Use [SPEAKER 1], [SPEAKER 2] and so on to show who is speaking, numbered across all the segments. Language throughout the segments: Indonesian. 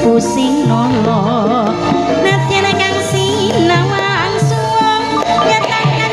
[SPEAKER 1] pusing nolo nadyan kang sinawang suwung nyatakan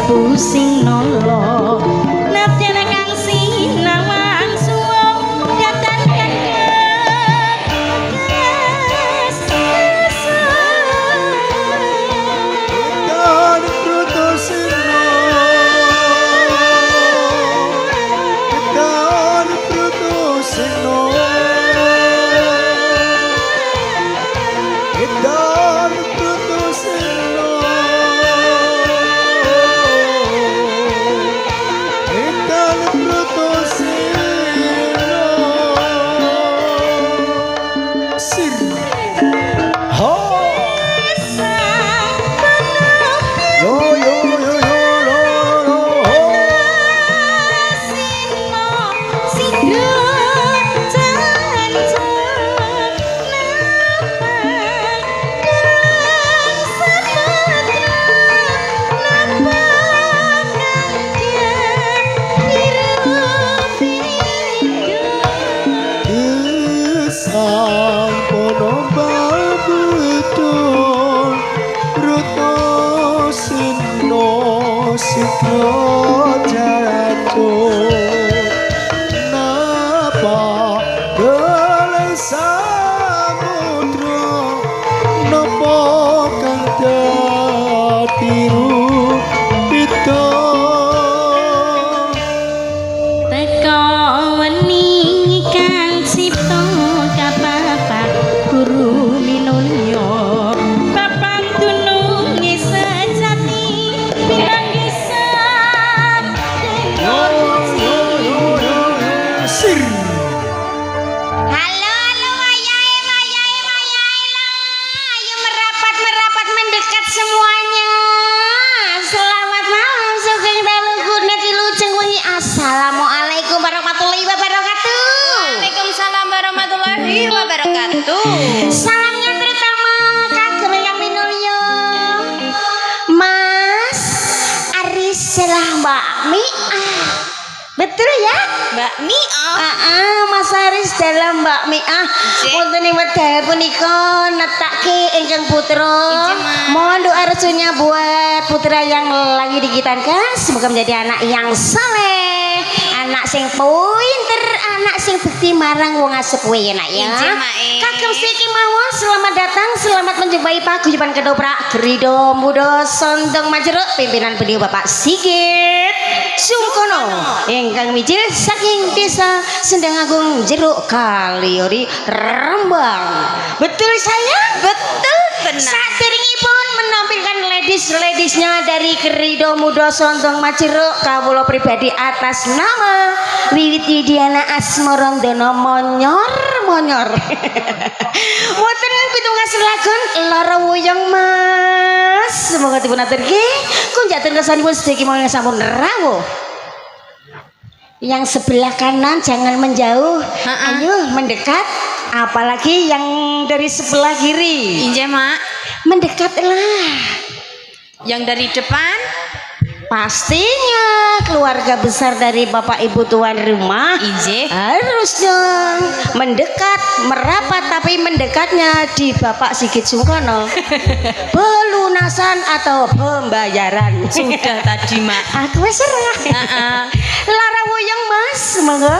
[SPEAKER 1] pusing nolo nadyan kang sinawang suwung nyatakan salamnya terutama kagem yang minulya Mas Aris selah Mbak Mi
[SPEAKER 2] bakmi.
[SPEAKER 1] Mas Haris dalam bakmi wonten ing wedal punika netake ingkang putra. Mohon doa restunya buat putra yang lagi dikitankan, semoga menjadi anak yang saleh, anak sing pinter, anak sing bekti marang wong asepuh ya nak ya. Kagem siki mawon selamat datang, selamat menjumpai paguyuban kedoprak Gerido Muda Sondong Majeruk pimpinan beliau Bapak Sigit Sungkono ingkang mijil saking desa Sendang Agung Jeruk Kaliori Rembang. Betul saya? Betul benar. Saderengipun menampilkan ladies-ladiesnya dari Gerido Muda Sondong Majeruk kawula pribadi atas nama Wiwit Widiana Asmarandono monyor wonten pitunggas lagon lara wuyung Mas, semoga dipun aturke kunjaten kesanipun sedaya mawon sampun rawuh. Yang sebelah kanan jangan menjauh, ayo mendekat, apalagi yang dari sebelah kiri.
[SPEAKER 2] Inje mak,
[SPEAKER 1] mendekatlah.
[SPEAKER 2] Yang dari depan
[SPEAKER 1] pastinya keluarga besar dari bapak ibu tuan rumah.
[SPEAKER 2] Inje
[SPEAKER 1] harus dong mendekat, merapat, tapi mendekatnya di Bapak Sigit Sungkono. Pelunasan atau pembayaran
[SPEAKER 2] sudah tadi mak.
[SPEAKER 1] Aku serah. Lara wuyung Mas, semoga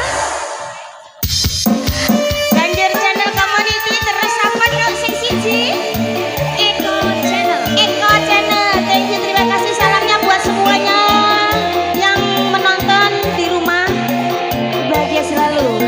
[SPEAKER 1] Banjir Channel Community terus apa dong sing siji Eko Channel, thank you, terima kasih, salamnya buat semuanya yang menonton di rumah, bahagia selalu.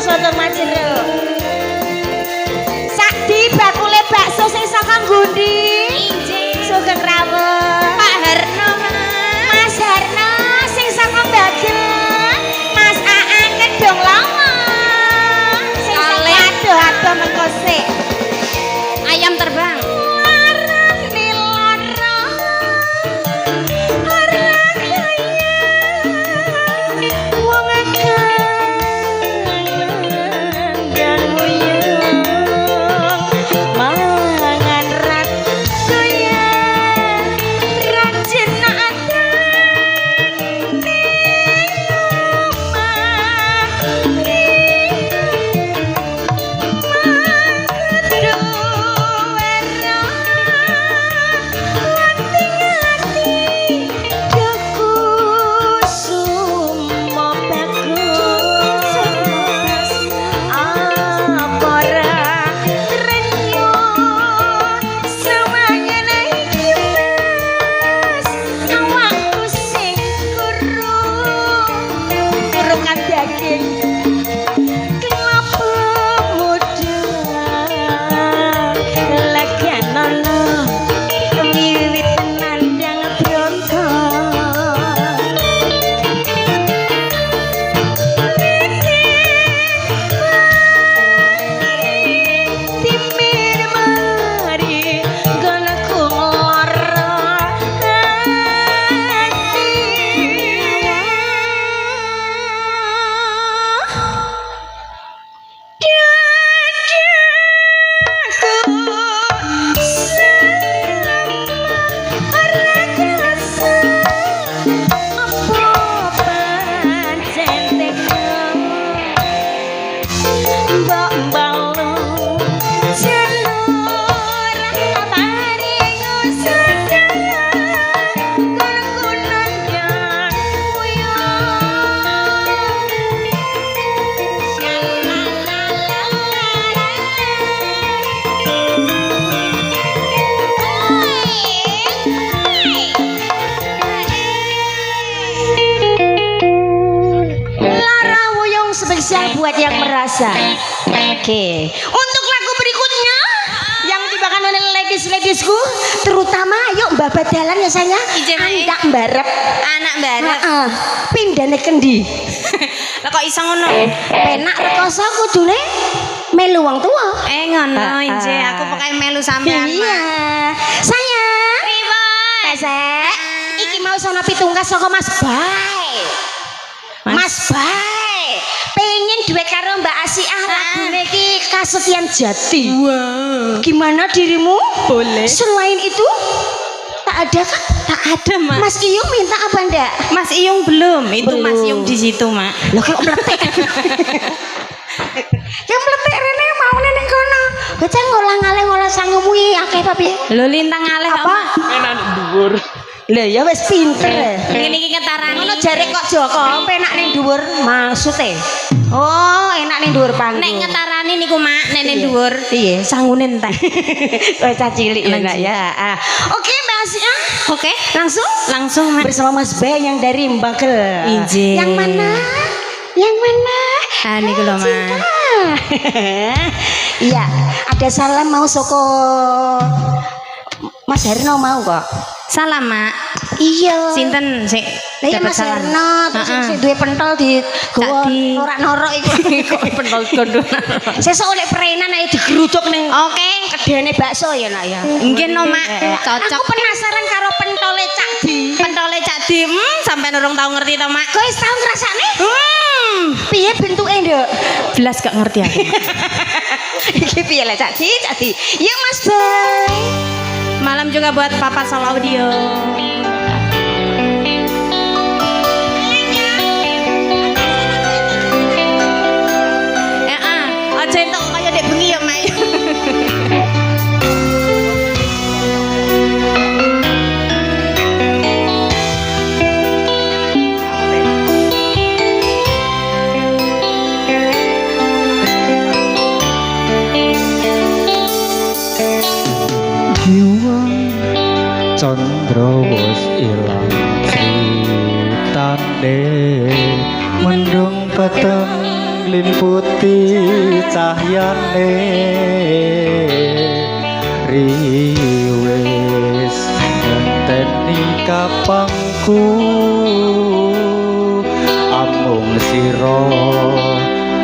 [SPEAKER 1] Sondong Majeruk. Sakdi bakule bakso sing saka Gundi. Sugeng rawuh. Pak Harno, Mas Harno sing saka Bagel. Mas Aan kedong lama. Sing saka ado-ado mengko sik. Ayam terbang. buat yang merasa. Oke. Untuk lagu berikutnya yang dibawakan oleh ladies-ladiesku, terutama yuk mbak badalan ya sayang. Anak mbarep.
[SPEAKER 2] Anak barep.
[SPEAKER 1] Heeh. Pindane kendi.
[SPEAKER 2] Lah kok iso ngono?
[SPEAKER 1] Penak rekoso kudune melu wong tua.
[SPEAKER 2] Ngono Ije, aku pokoke melu sampean.
[SPEAKER 1] Iya. Sayang.
[SPEAKER 2] Pripun?
[SPEAKER 1] Pesek. Iki mau sono pitungkas saka Mas Bay. Mas Bay. Pengen duet karo Mbak Asiah lagune iki Kasetian Jati.
[SPEAKER 2] Wow.
[SPEAKER 1] Gimana dirimu?
[SPEAKER 2] Boleh.
[SPEAKER 1] Selain itu tak ada kan?
[SPEAKER 2] Tak ada, Mak.
[SPEAKER 1] Mas Iyung minta apa ndak?
[SPEAKER 2] Mas Iyung belum. Itu
[SPEAKER 1] Belum.
[SPEAKER 2] Mas Iyung di situ, Mak.
[SPEAKER 1] Loh kok meletek? Yang meletek rene mau ning kono. Baca ngolah-ngalih ngolah sangumu iki akeh apa piye?
[SPEAKER 2] Lho lintang aleh
[SPEAKER 1] Apa?
[SPEAKER 3] Enak dhuwur.
[SPEAKER 1] Lah ya wis pinter.
[SPEAKER 2] Ngene iki ketarani.
[SPEAKER 1] Ngono jare kok Joko penak ning dhuwur maksude. Oh, enak ning dhuwur panggung.
[SPEAKER 2] Nek ngetarani niku Mak, nek ning dhuwur.
[SPEAKER 1] Iya.
[SPEAKER 2] Sangune entek.
[SPEAKER 1] Kowe cah cilik ya nak ya. Oke, Mbak Asia.
[SPEAKER 2] Oke.
[SPEAKER 1] Langsung
[SPEAKER 2] Mak.
[SPEAKER 1] bersama Mas Bay yang dari Mbagel.
[SPEAKER 2] Izin.
[SPEAKER 1] Yang mana? Yang mana?
[SPEAKER 2] Niku lho, Mak.
[SPEAKER 1] Iya, ada salam mau soko Mas Herno mau kok.
[SPEAKER 2] Salam, Mak.
[SPEAKER 1] Iya.
[SPEAKER 2] Sinten sik
[SPEAKER 1] Lah iya
[SPEAKER 2] dapat
[SPEAKER 1] Mas
[SPEAKER 2] salam?
[SPEAKER 1] Herno terus
[SPEAKER 2] Heeh.
[SPEAKER 1] sing duwe pentol di gowo
[SPEAKER 2] Cak di-
[SPEAKER 1] ora norok iku.
[SPEAKER 2] Kok pentol gondol.
[SPEAKER 1] Sesuk oleh prenan ae digeruduk ning
[SPEAKER 2] Oke.
[SPEAKER 1] kedene bakso ya nak ya.
[SPEAKER 2] Mungkin no, Mak. Cocok.
[SPEAKER 1] Aku penasaran karo pentole Cak Di.
[SPEAKER 2] Pentole Cak Di, sampean urung tau ngerti to, Mak?
[SPEAKER 1] Kowe wis tau ngrasakne? Piye bentuke, Nduk?
[SPEAKER 2] Belas gak ngerti aku.
[SPEAKER 1] Iki piye lah Cak Di? Cak Di. Yuk Mas Bay.
[SPEAKER 2] Malam juga buat Papa Sol Audio. Aja entuk kaya dek bengi ya, Mak.
[SPEAKER 3] Jiwang Chandra wis ilang critane mendung peteng limputi cahyane riwis ngenteni kapangku amung sira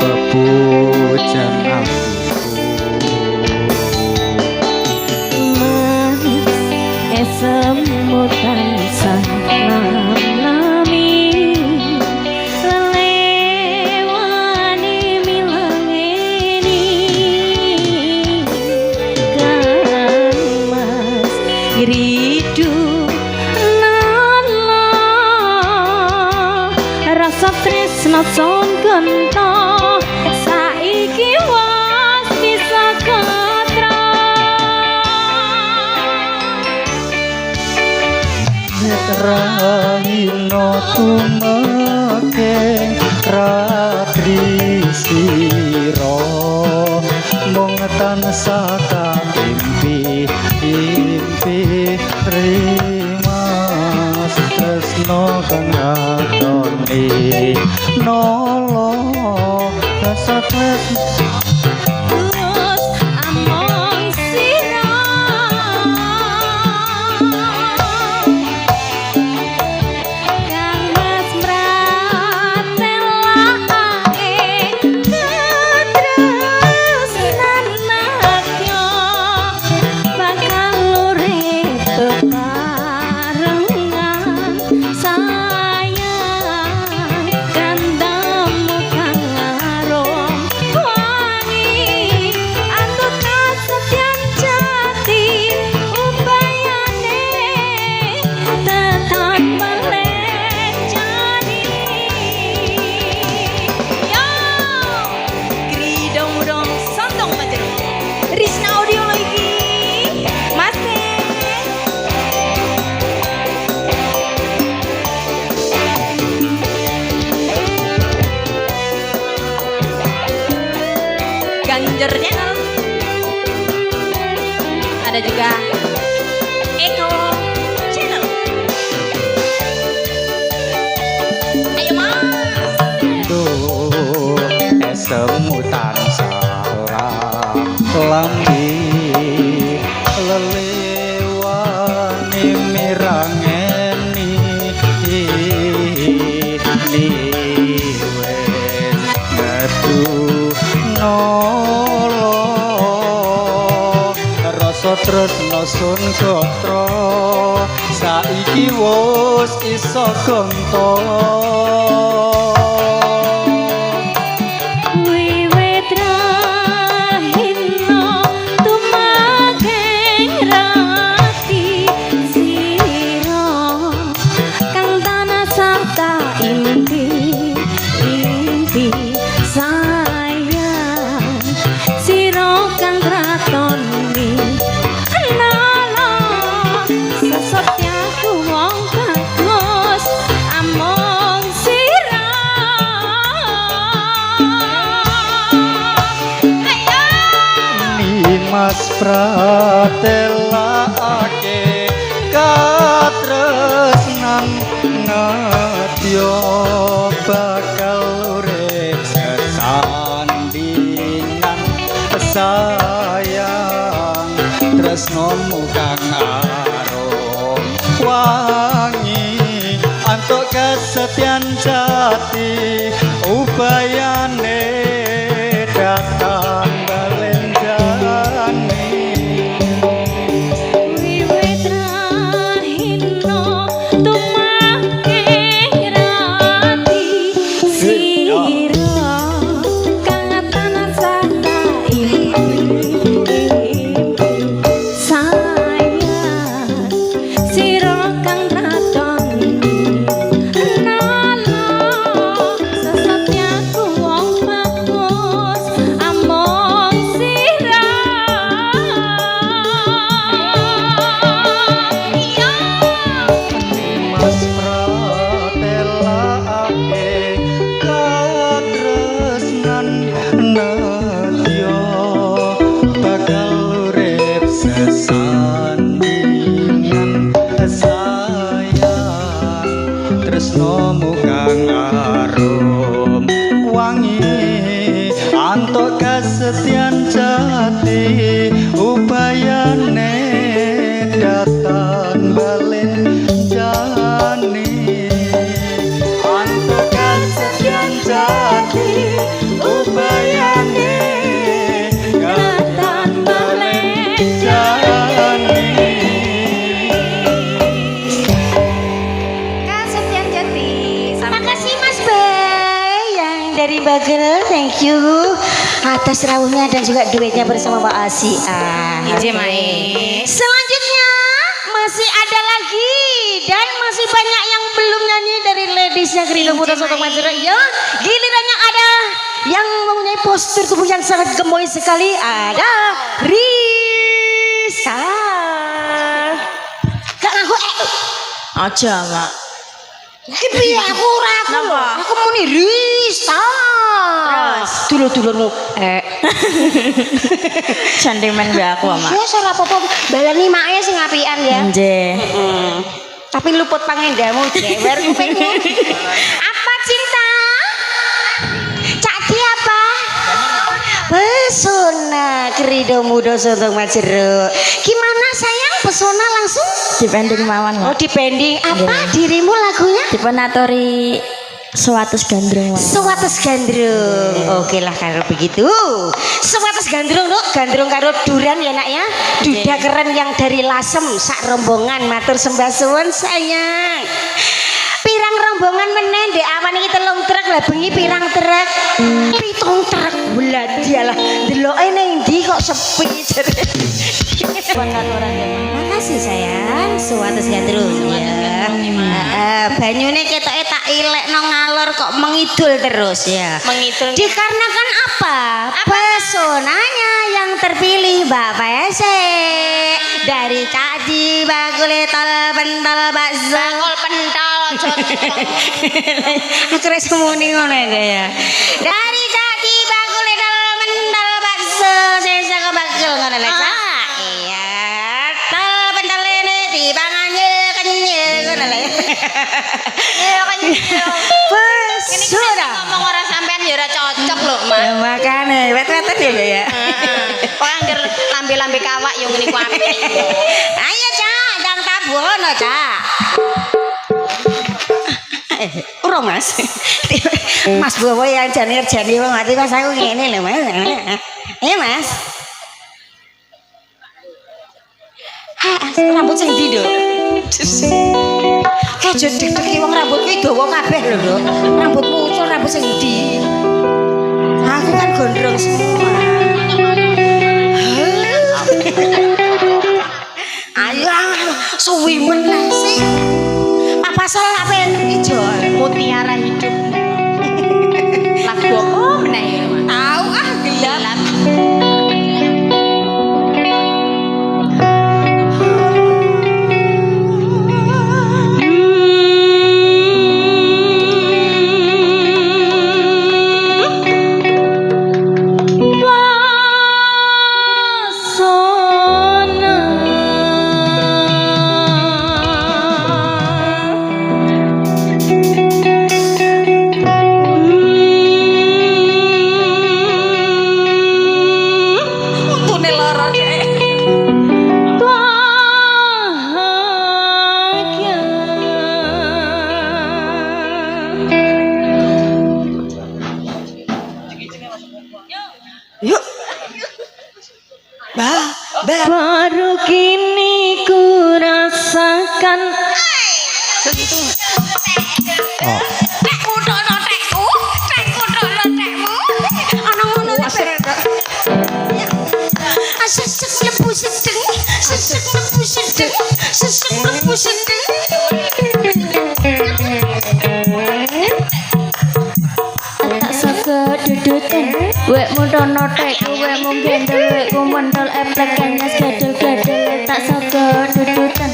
[SPEAKER 3] bepujan aku
[SPEAKER 2] Semutan nami lelewani milangeni Kang Mas iridu nana rasa tresna son genta saiki was bisa katra
[SPEAKER 3] Rahino tumake ratri siro mong tansah impi impi rimas tresno kang atone nolo rasa tresno
[SPEAKER 2] terus among sira Kang Mas mratelake katresnan nakya bakal urip bebarengan sayang kandamu kang arom wangi andut kasetyan jati upayane tetap melecani yo gridong dong sontong majero Risna Audio lagi Mas Ganjar Channel ada juga Eko Channel ayo Mas
[SPEAKER 3] do es tresno sun gatra saiki wis iso gonta
[SPEAKER 2] Wiwit rahina tumageng rati sira kang tanah sarta impi sayang sira kang kratoni nala sesotyaku wong bagus among sira ayo
[SPEAKER 3] Nimas pratelake katresnan nadya bakal urip sesandingan sayang tresnomu kang arum wangi antuk kesetyan jati ubayane datang balenjani
[SPEAKER 2] wiwit rahina tumageng rati sira kang tanah sarta sayang sira kang kratoni nala sesatyaku wong bagus among sira iya
[SPEAKER 3] Mas pratelake katresnan nadya bakal urip sesandingan sayang tresnomu kang arum wangi antuk kesetyan jati ubayane datang balen jani antuk kesetyan jati ubayane datang balen jani
[SPEAKER 2] Kasetyan Jati
[SPEAKER 1] Terima kasih Mas Bay yang dari Bagel, thank you atas rawuhnya dan juga duetnya bersama Mbak Asia.
[SPEAKER 2] Ije Mae.
[SPEAKER 1] Selanjutnya masih ada lagi dan masih banyak yang belum nyanyi dari ladiesnya Gerindo Muda Soto Majero. Ya, gilirannya ada yang mempunyai postur tubuh yang sangat gemoy sekali. Ada Risa. Gak ngaku
[SPEAKER 2] Aja, Mak.
[SPEAKER 1] Tapi aku ragu
[SPEAKER 2] Napa?
[SPEAKER 1] aku muni Rista.
[SPEAKER 2] Terus?
[SPEAKER 1] Dulu
[SPEAKER 2] Candimen mbak aku, Mak.
[SPEAKER 1] ya ora apa-apa balani make sing apian ya.
[SPEAKER 2] Nggih.
[SPEAKER 1] Tapi luput pangendamu jewer kupingmu. Apa cinta? Cak Di apa? Pesona Gerindo Muda Soto Majero. Gimana sayang pesona langsung?
[SPEAKER 2] Dibanding mawon,
[SPEAKER 1] Oh
[SPEAKER 2] Mak.
[SPEAKER 1] dibanding apa
[SPEAKER 2] Iya.
[SPEAKER 1] dirimu lagunya?
[SPEAKER 2] Dipunaturi suatus gandrung, Mak.
[SPEAKER 1] Sewates gandrung. Oke lah kalau begitu. Sewates gandrung Nuk, gandrung karo duran ya nak ya. Duda keren yang dari Lasem sak rombongan matur sembah suwun sayang. Pirang rombongan meneh ndek awan iki 3 truk lah bengi pirang truk? 7 truk. Bladialah deloke ning ndi kok sepi jare. Makasih sayang, sewates gandrung ya. Banyune ketoke tak ilekno ngalor kok mengidul terus ya.
[SPEAKER 2] Mengidul.
[SPEAKER 1] Dikarenakan apa? Pesonanya yang terpilih Mbak Pese dari Caji Bakule Tol Pentol Bakso.
[SPEAKER 2] Bakul pentol
[SPEAKER 1] Aku rek semuni ngono ya. Dari Caji Bakule Tol Pentol Bakso sesa ke bakul ngono lho Cak. Iya, tol pentol ini dipangane kenyil ngono lho.
[SPEAKER 2] Iya kan.
[SPEAKER 1] Pesona.
[SPEAKER 2] Ngomong ora sampean ya ora cocok lho, Mak.
[SPEAKER 1] Ya makane wet-wetan ya ya.
[SPEAKER 2] Kok angger lambe-lambe kawak yo ngene ku apik.
[SPEAKER 1] Ayo Cak, ndang tabuhono Cak. Urung Mas. Mas Bowo yang jani-jani wong ati Mas aku ngene lho Mas. Iya Mas. Rambut sing ndi, Nduk? Aja deg-deg wong rambut kuwi dawa kabeh lho, Nduk. Rambutmu usul rambut sing ndi? Aku kan gondrong semua. Ayo, suwi men lah sih. Papasal apa ijo?
[SPEAKER 2] Mutiara hidup. Lagu apa meneh?
[SPEAKER 1] Tahu ah gelap. Untune lara deh. Yuk.
[SPEAKER 2] Baru kini ku rasakan
[SPEAKER 3] Oh.
[SPEAKER 1] Tekku dono tekku, tekku dono tekmu. Ana ngono Sesek mlebu sedeng, sesek mlebu sedeng, sesek mlebu sedeng.
[SPEAKER 2] tak saka dudutan wek mundono tekku wek mung gendel wek ku mendol eplek kenyas gedel-gedel tak saka dudutan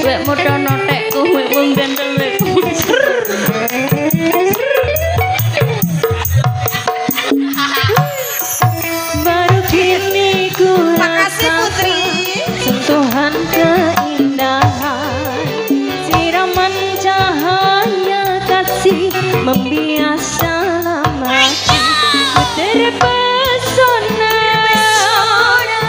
[SPEAKER 2] wek mundono tekku wek mung gendel wek ku baru kini ku
[SPEAKER 1] Makasih Putri.
[SPEAKER 2] sentuhan keindahan siraman cahaya kasih membiasa lamaku ku terpesona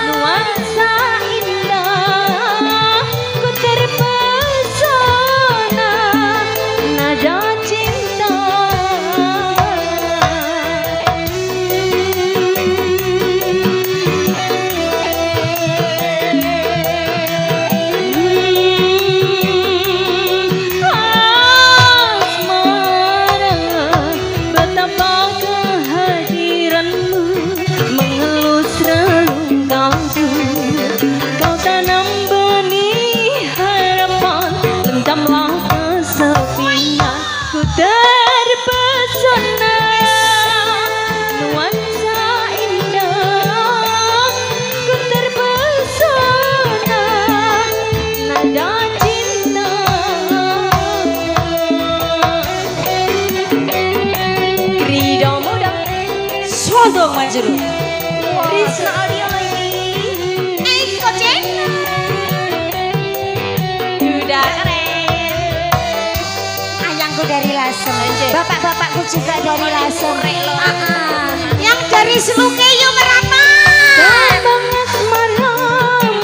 [SPEAKER 2] nuansa indah ku terpesona nada cinta asmara betapa kehadiranmu mengelus relung kalbu kau tanam benih harapan lentamlah kesepian ku terpesona nuansa indah ku terpesona nada cinta Ridho muda
[SPEAKER 1] Sondong manjuru.
[SPEAKER 2] Risna audio lagi
[SPEAKER 1] Eko channel.
[SPEAKER 2] udah keren
[SPEAKER 1] Ayangku dari Lasem. Bapak-bapakku juga dari Lasem.
[SPEAKER 2] lo.
[SPEAKER 1] Yang dari Selukeyo Merapat.
[SPEAKER 2] Abang asmara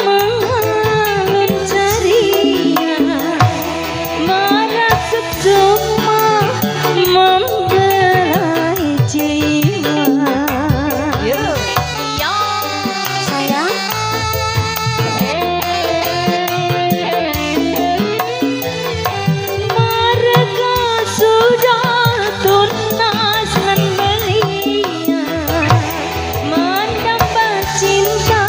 [SPEAKER 2] mengalun ceria merasuk semua membelai jiwa Yo
[SPEAKER 1] Sayang,
[SPEAKER 2] mereka sudah tunas dan belia mendapat cinta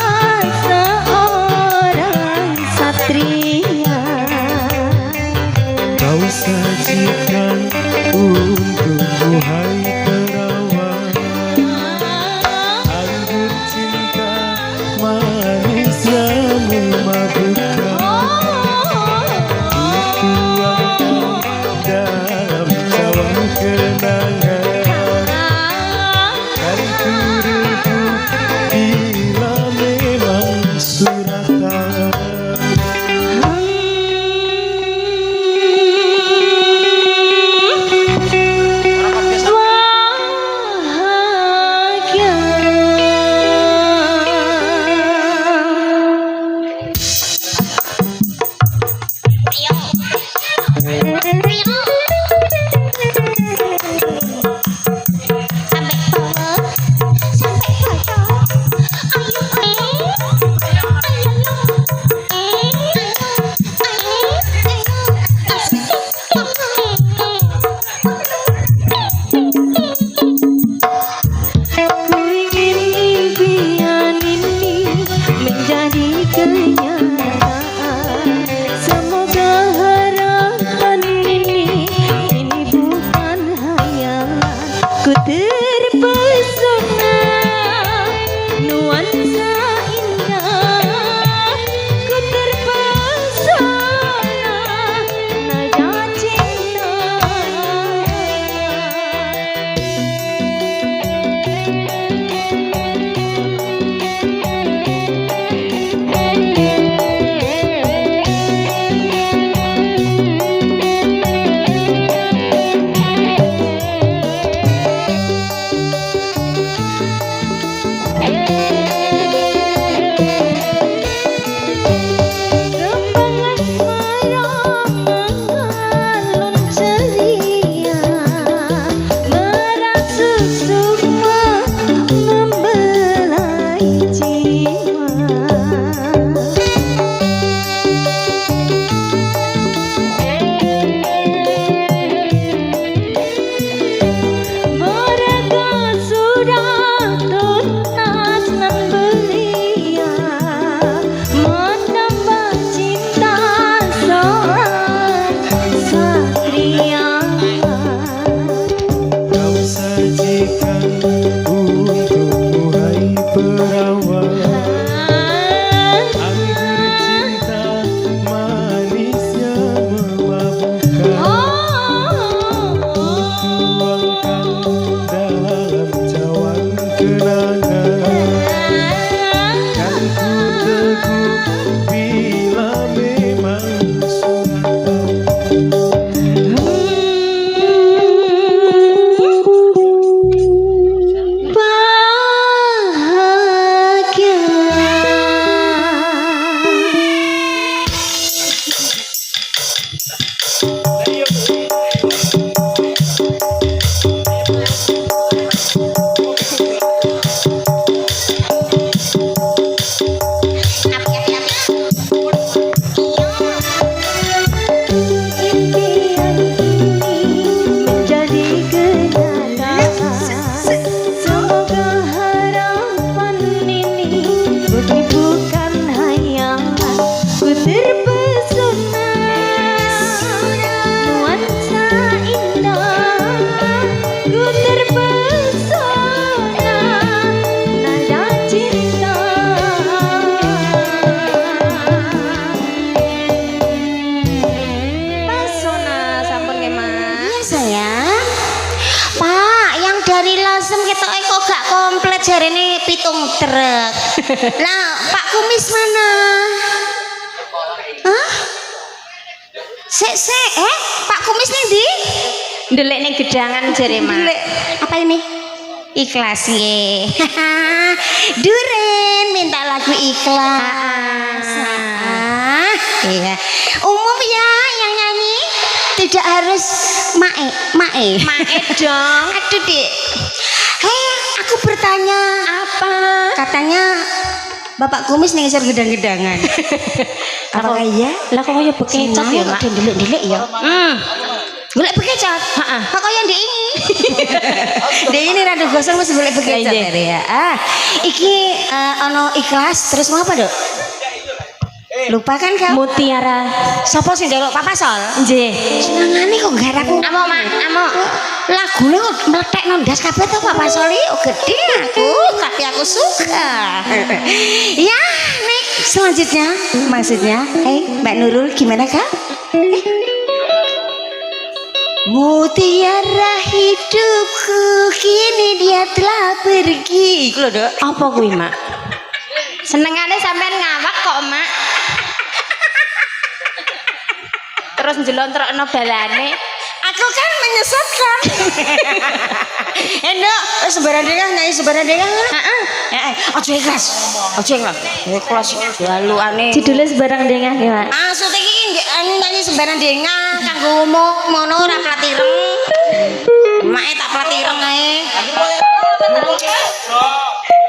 [SPEAKER 1] buat jarene pitung truk. Lah Pak Kumis mana? Hah? Sek, Pak Kumis nih di?
[SPEAKER 2] Ndelek ning gedangan jare Mak.
[SPEAKER 1] Delek. Apa ini? Ikhlas ye. Duren minta lagu ikhlas. Iya. Umum ya yang nyanyi tidak harus mae.
[SPEAKER 2] Mae dong.
[SPEAKER 1] Aduh Dik. Hei, aku bertanya.
[SPEAKER 2] Apa?
[SPEAKER 1] Katanya Bapak Kumis nih ngisor gedang-gedangan. Apakah iya?
[SPEAKER 2] Lah kok kaya bekecot ya, Mak?
[SPEAKER 1] Delek-delek ya. Golek bekecot.
[SPEAKER 2] Heeh.
[SPEAKER 1] Kok kaya diingi. Ini rada gosong mesti golek bekecot
[SPEAKER 2] Iya.
[SPEAKER 1] ya. Iki ono ikhlas terus mau apa, Dok? Lupa kan kau?
[SPEAKER 2] Mutiara.
[SPEAKER 1] Sopo sing njaluk Papa Sol?
[SPEAKER 2] Nggih.
[SPEAKER 1] Senengane kok garap.
[SPEAKER 2] Amo, Mak, amo.
[SPEAKER 1] Lagune kok meletek nondas kabeh to Papa Sol iki gede aku, tapi aku suka. Ya, next selanjutnya maksudnya, Mbak Nurul gimana Kak? Mutiara hidupku kini dia telah pergi. Iku lho, Dok.
[SPEAKER 2] Apa kuwi, Mak? Senengane sampean ngawak kok, Mak. Terus njelontrokno balane.
[SPEAKER 1] Aku kan menyesatkan. Endok, sebaran dengah nyanyi sebaran dengah.
[SPEAKER 2] Heeh.
[SPEAKER 1] Ojo ikhlas. Ikhlas jaluane.
[SPEAKER 2] Judulnya sebarang dengah nggih, Mak.
[SPEAKER 1] Maksud iki nyanyi sembarang dengah kanggo umum ngono ora platireng. Make tak platireng ae.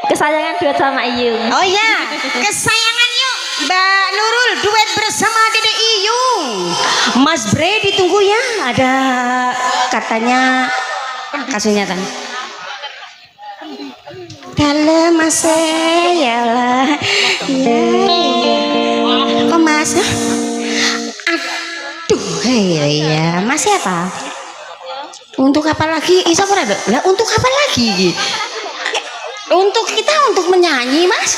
[SPEAKER 2] Kesayangan duet sama Iyung.
[SPEAKER 1] Oh ya, kesayangan yuk Mbak Nurul duet bersama Dede Iyung. Mas Bre ditunggu ya. Ada katanya kasunyatan. Dalam masa ya lah. Ya. Kok Mas? Aduh, ya. Masih apa? Untuk apa lagi? Isa ora, Dok? Lah untuk apa lagi? Untuk kita untuk menyanyi, Mas.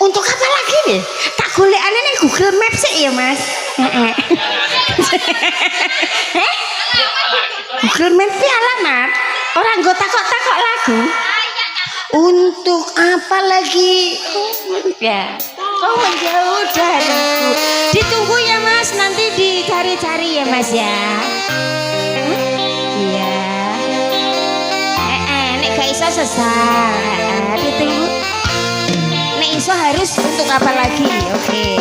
[SPEAKER 1] Untuk apa lagi nih? Tak golekane ning Google Maps sih ya, Mas. Google Maps ki alamat. Ora nggo takok-takok lagu. Untuk apa lagi? Ya. Kau menjauh dariku. Ditunggu ya, Mas. Nanti dicari-cari ya, Mas ya. Iya. Nek gak iso sesat. Ditunggu. Nek iso harus untuk apa lagi? Oke.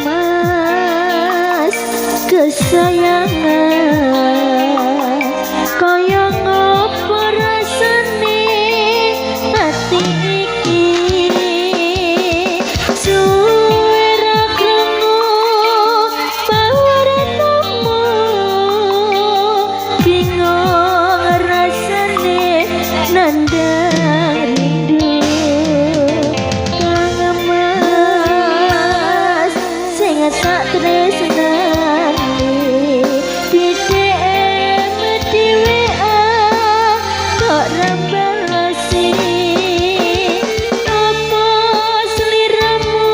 [SPEAKER 2] Mas kesayangan kaya ngopo rasane ati iki suwe ra krungu pawaratamu bingung rasane nandang rindu kang Mas sing sak tresnani di DM di WA kok rambalasi apa seliramu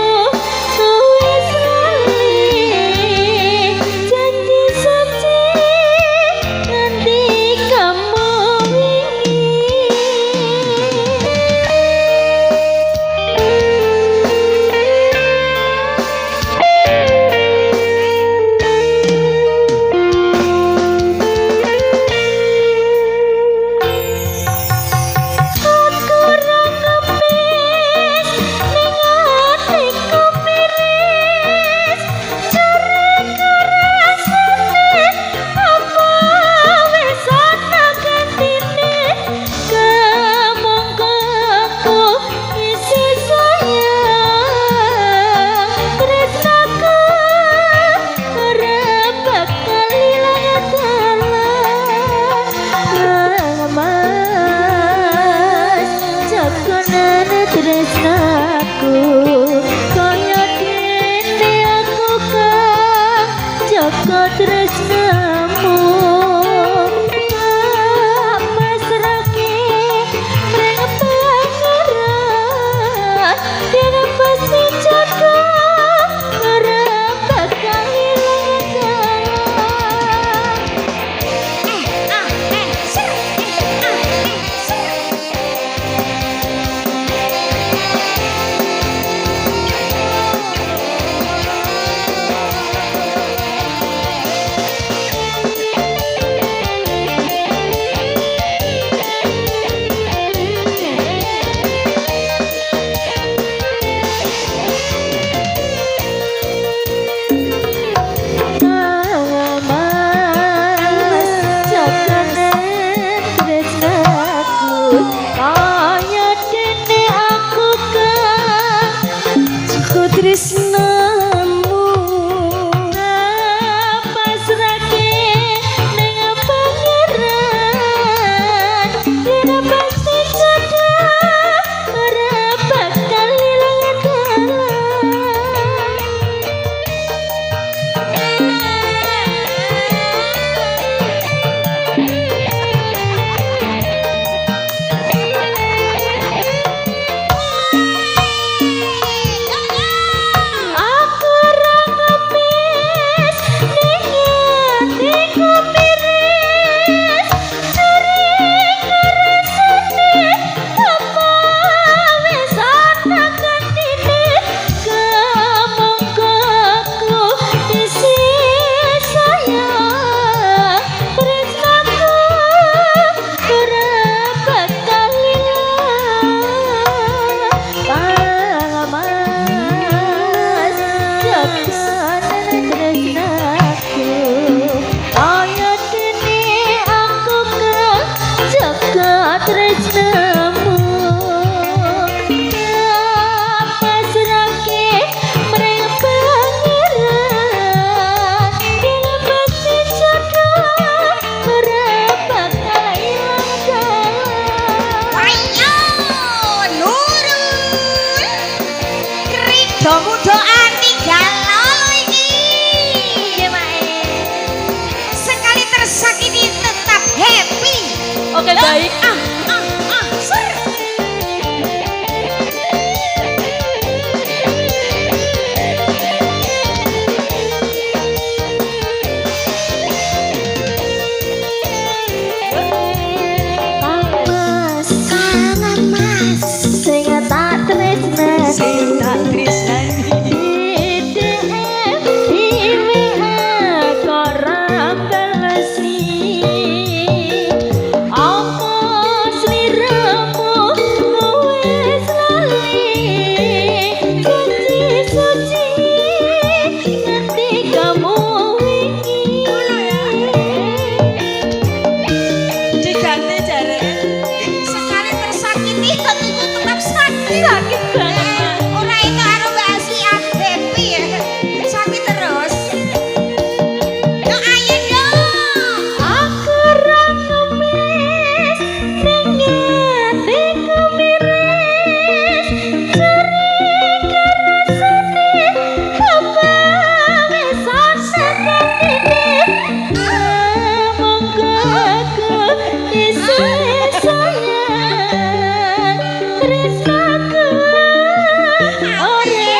[SPEAKER 2] wis lali janji suci nganti kamu tresnaku kaya dene aku kang jaga tresnamu tak masrahke ning pangeran baik.
[SPEAKER 1] Ser.
[SPEAKER 2] Kangen mas, sing tak tresnani.
[SPEAKER 3] Sing tak tresnani diganti jare.
[SPEAKER 1] Sekali tersakiti hatiku tetap sakit.
[SPEAKER 2] Sakit banget.
[SPEAKER 1] Ora itu karo Mbak Asia happy ya. Sakit terus. Yo ayo dong.
[SPEAKER 2] Aku ra ngemis ning atiku miris. Curiga rasane apa wis sasetene. Monggo aku sayang tresnaku ora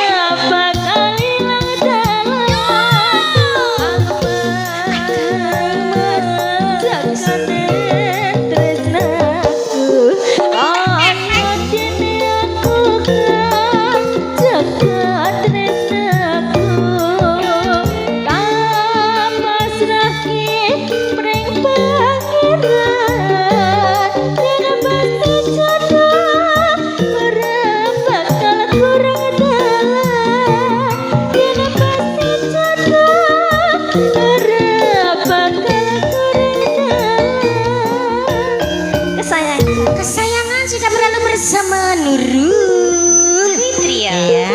[SPEAKER 2] bakal ilang dalam. Sakane tresnaku ana dene aku kan jaga tresnaku tak pasrahke pring pangeran yen pasti jodoh ora bakal kurang dalam yen pasti jodoh ora bakal kurang dalam.
[SPEAKER 1] Kesayangan sudah berlalu bersama Nurul
[SPEAKER 2] Fitri ya.
[SPEAKER 1] ya.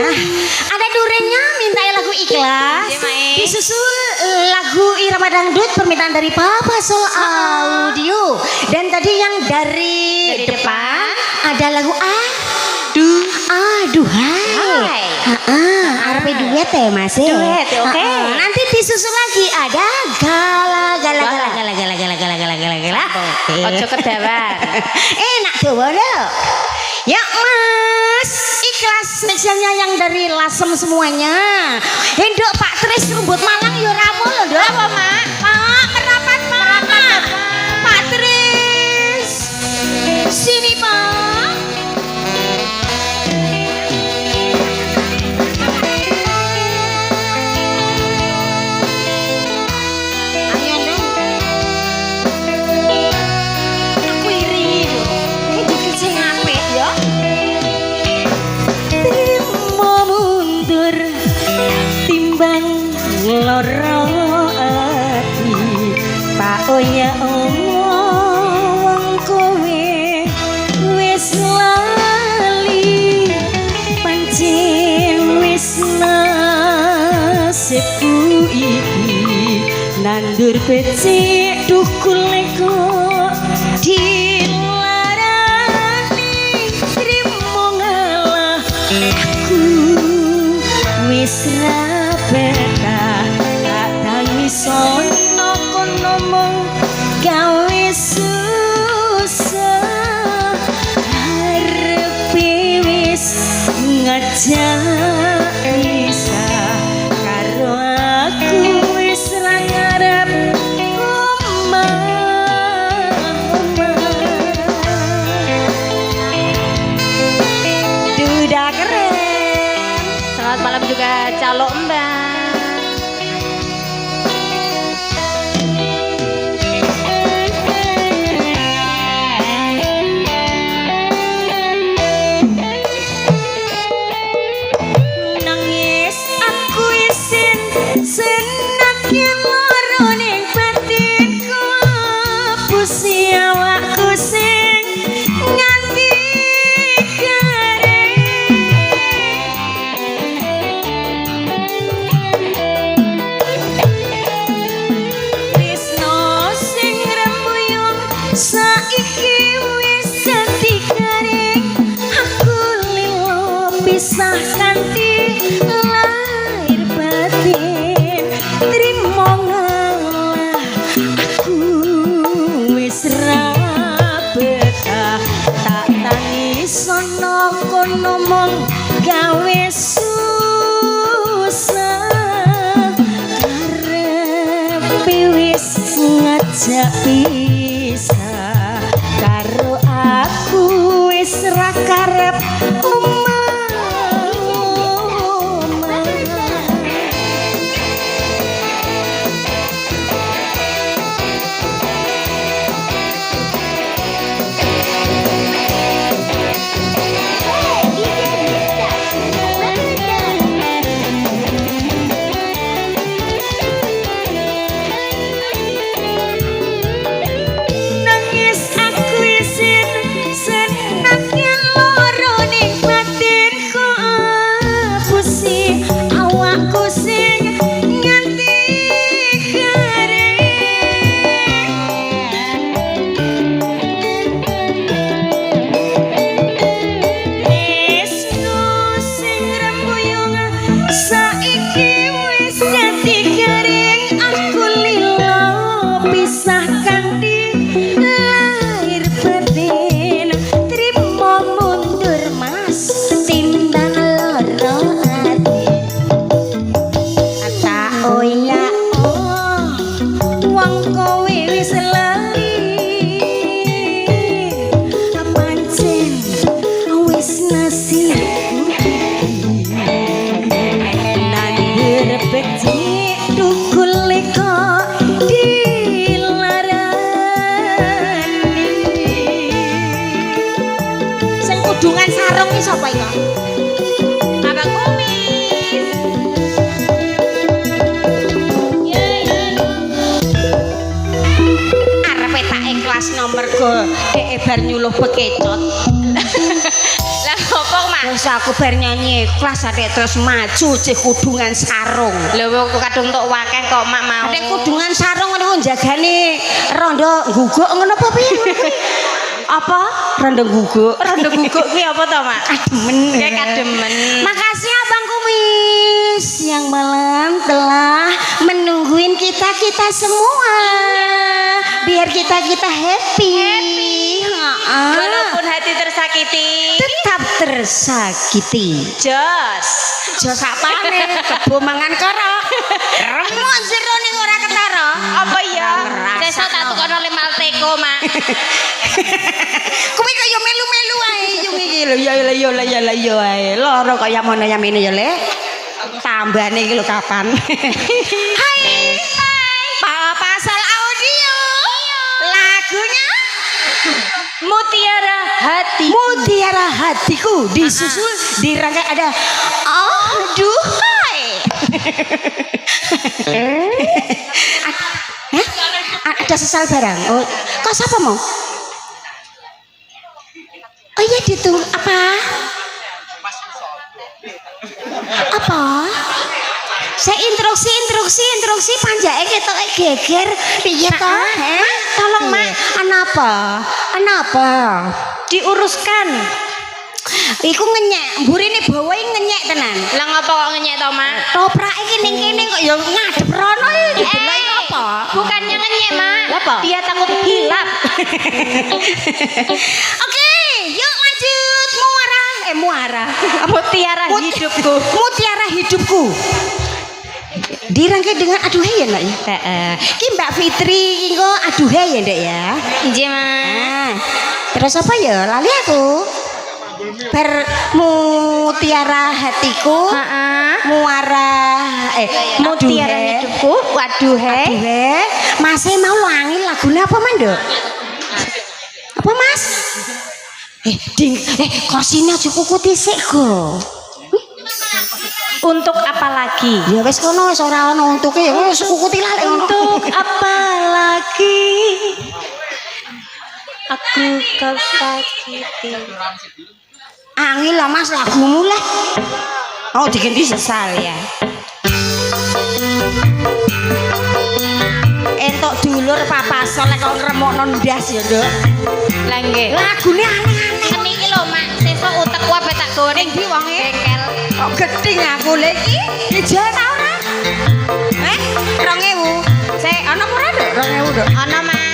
[SPEAKER 1] Ada durenya minta lagu ikhlas.
[SPEAKER 2] Iya, Mae.
[SPEAKER 1] Disusul lagu irama dangdut permintaan dari Papa Sol Audio. Dan tadi yang dari depan ada lagu Aduhai. Arepe duet ya Mas.
[SPEAKER 2] Duet, oke.
[SPEAKER 1] Nanti disusul lagi ada gala.
[SPEAKER 2] Ojo kedawan.
[SPEAKER 1] Enak tuh bodoh. Ya Mas, ikhlas spesialnya yang dari Lasem semuanya. Hendok Pak Tris rumput Malang yo ramu lho, Nduk. Apa, Mak? Pak, merapat, Pak. Pak Tris. Sini, Pak. Ayo, Neng. Aku iri lho. Iki dikit sing apik ya.
[SPEAKER 2] Trimo mundur timbang loro ati tak oya omong kowe wis lali pancen wis nasibku iki nandur becik dukule kok dilarani trimo ngalah aku wis ra betah tak tangi sono kono mung gawe susah arepe wis ngajak pisah karo aku wis ra ngarep
[SPEAKER 1] Duda keren.
[SPEAKER 2] Selamat malam juga calo Mbak.
[SPEAKER 1] aja pisah karo aku wis ra karep kudungan sarung iki sapa iki? Abang Kumis. Arepe tak ikhlas nomor go dhek bar nyuluh bekecot. Lah opo, Mak? Wis aku bar nyanyi ikhlas adek terus maju cih kudungan sarung. Lha kok kadung tok wakeh kok Mak mau. Adek kudungan sarung ngono jagane rondo guguk ngono apa piye? Apa? Rondo guguk kuwi apa to, Mak? Kademen. Kayak kademen. Makasih Abang Kumis yang malam telah menungguin kita semua. Biar kita happy. Walaupun hati tersakiti, tetap tersakiti. Jos apane? Kebo mangan kerok. Remuk jero ning ora ketara. Apa ya? Sesuk tak tukono le Malteko, Mak. Kuwi kaya melu-melu ae yung iki lho. Ya ae. Loro kaya mono yamene ya, Le. Tambane iki lho kapan. Hai. Pasal audio. Lagunya Mutiara Hatiku disusul dirangkai ada aduhai. Ada sesal barang. Oh, kok siapa mau? Oh iya ditunggu apa? Apa? Saya instruksi panjake ketok geger piye to? Tolong Mak, anapa? Diuruskan. Iku ngenyek, mburine bawa iki ngenyek tenan. Lah ngapa kok ngenyek to, Mak? Toprake iki ning kene kok ya ngadep rono iki didelok apa? Bukannya ngenyek, Mak. Dia takut hilap. Oke, yuk lanjut. Muara. Mutiara hidupku. Dirangkai dengan aduhai ya, Nak ya? Ki Mbak Fitri engko aduhai ya, Ndek ya? Nggih, Mas. Terus apa ya? Lali aku. Mutiara hatiku. Mutiara hidupku. Waduhai. Masih mau langil lagune apa, Mandok? Apa, Mas? Korsine aja kukuti sik go. Untuk apa lagi? Ya wis kono wis ora ono untuke ya wis kukuti lali untuk apa lagi? Aku kau sakiti. Angin lah Mas lagumu lah. Oh diganti sesal ya. Entuk dulur papasan lek kok ngremokno ndas ya, Nduk. Lah nggih. Lagune aneh-aneh. Niki lho, Mak. Sesuk utek wae tak gawe ndi wonge? Bengkel. Kok gedhing aku lho iki? Dijual ta ora? 2000. Sik ana apa ora, Nduk? 2000, Nduk. Ana, Mak.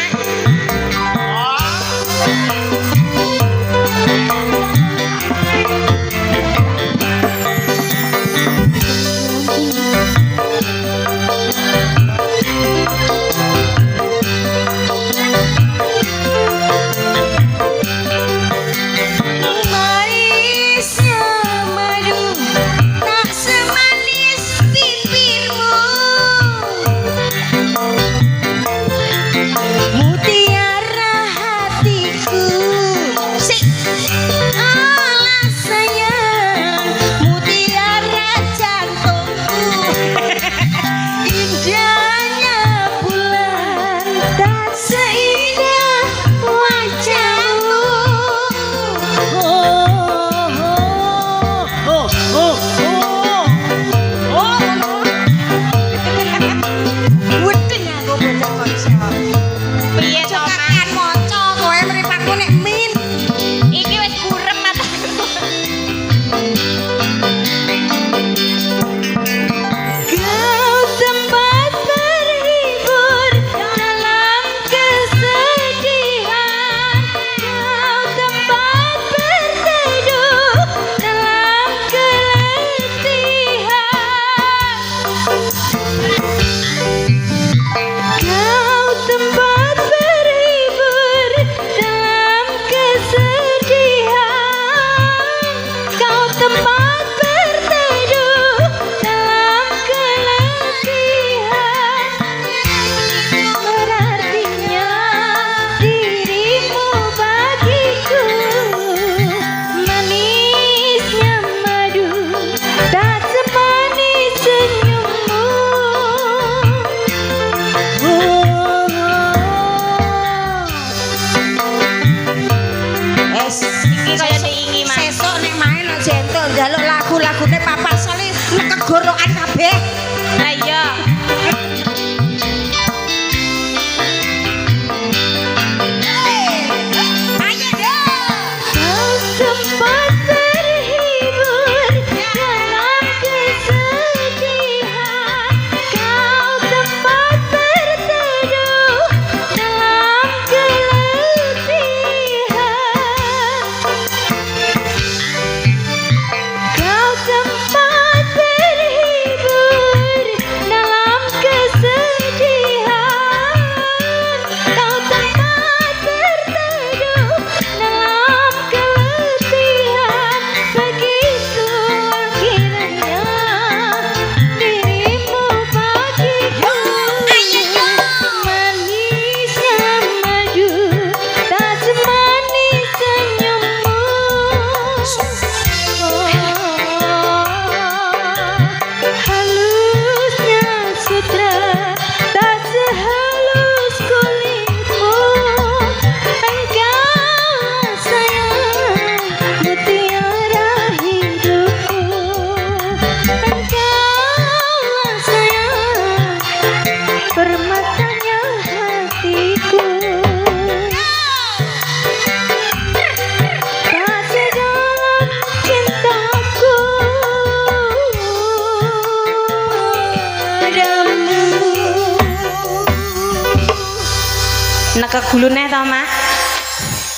[SPEAKER 1] Nek gulune to, Mak.